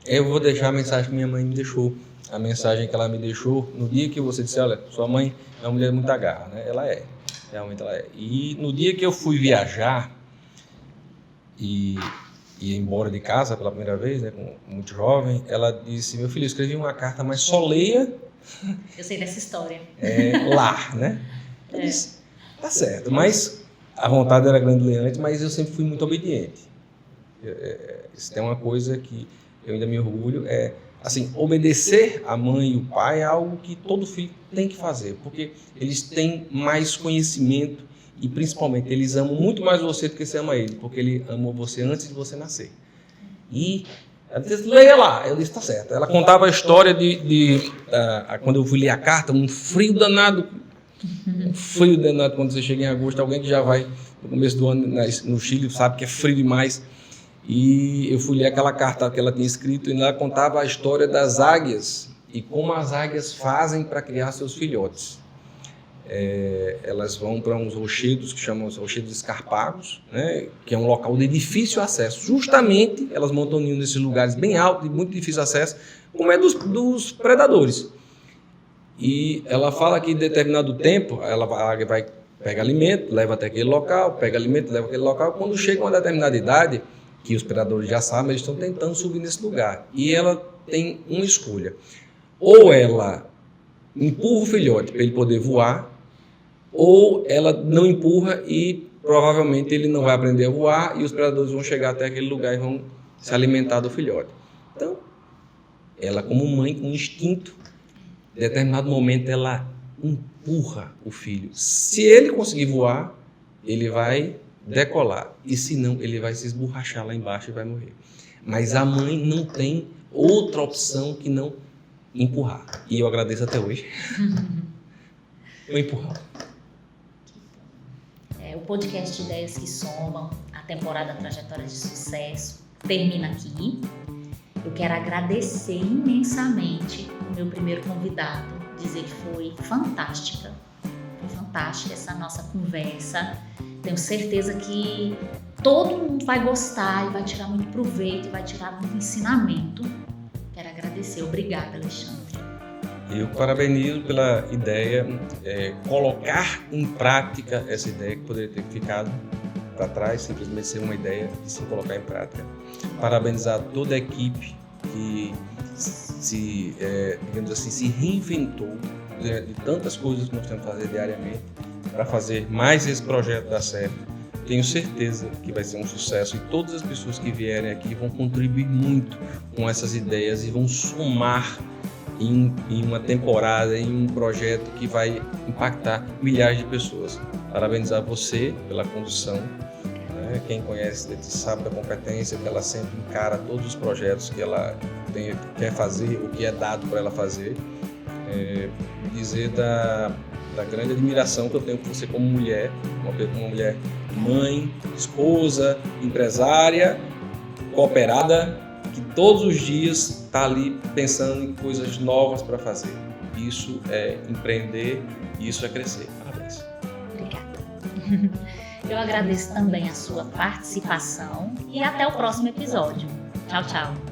Eu vou deixar a mensagem que minha mãe me deixou, a mensagem que ela me deixou no dia que você disse, olha, sua mãe é uma mulher de muita garra, né? Ela é, realmente ela é. E no dia que eu fui viajar e ia embora de casa pela primeira vez, né, muito jovem, ela disse, meu filho, eu escrevi uma carta, mas só leia... Eu sei dessa história. Lá, né? Eu disse, tá certo, mas a vontade era grande ler antes, mas eu sempre fui muito obediente. Isso tem uma coisa que eu ainda me orgulho, assim, obedecer a mãe e o pai é algo que todo filho tem que fazer, porque eles têm mais conhecimento e, principalmente, eles amam muito mais você do que você ama ele, porque ele amou você antes de você nascer. E ela disse, leia lá. Eu disse, tá certo. Ela contava a história quando eu fui ler a carta, um frio danado quando você chega em agosto, alguém que já vai no começo do ano no Chile sabe que é frio demais. E eu fui ler aquela carta que ela tinha escrito e ela contava a história das águias e como as águias fazem para criar seus filhotes. Elas vão para uns rochedos que chamam rochedos escarpados, né, que é um local de difícil acesso. Justamente elas montam ninho nesses lugares bem altos, de muito difícil acesso, como é dos predadores. E ela fala que em determinado tempo a águia vai pegar alimento, leva até aquele local, pega alimento, leva aquele local. Quando chega uma determinada idade, que os predadores já sabem, eles estão tentando subir nesse lugar. E ela tem uma escolha. Ou ela empurra o filhote para ele poder voar, ou ela não empurra e provavelmente ele não vai aprender a voar e os predadores vão chegar até aquele lugar e vão se alimentar do filhote. Então, ela como mãe, com instinto, em determinado momento ela empurra o filho. Se ele conseguir voar, ele vai decolar. E se não, ele vai se esborrachar lá embaixo e vai morrer. Mas a mãe não tem outra opção que não empurrar. E eu agradeço até hoje. Vou empurrar. O podcast Ideias que Somam, a temporada Trajetória de Sucesso, termina aqui. Eu quero agradecer imensamente o meu primeiro convidado, dizer que foi fantástica essa nossa conversa. Tenho certeza que todo mundo vai gostar e vai tirar muito proveito e vai tirar muito ensinamento. Quero agradecer. Obrigada, Alexandre. Eu parabenizo pela ideia, colocar em prática essa ideia que poderia ter ficado para trás, simplesmente ser uma ideia de se colocar em prática. Parabenizar toda a equipe que digamos assim, se reinventou de tantas coisas que nós temos que fazer diariamente para fazer mais esse projeto dar certo. Tenho certeza que vai ser um sucesso e todas as pessoas que vierem aqui vão contribuir muito com essas ideias e vão somar em uma temporada, em um projeto que vai impactar milhares de pessoas. Parabenizar você pela condução. Quem conhece sabe da competência que ela sempre encara todos os projetos que ela quer fazer, o que é dado para ela fazer. Dizer da grande admiração que eu tenho por você como mulher, uma mulher mãe, esposa, empresária, cooperada, que todos os dias está ali pensando em coisas novas para fazer. Isso é empreender e isso é crescer. Parabéns. Obrigada. Eu agradeço também a sua participação e até o próximo episódio. Tchau, tchau.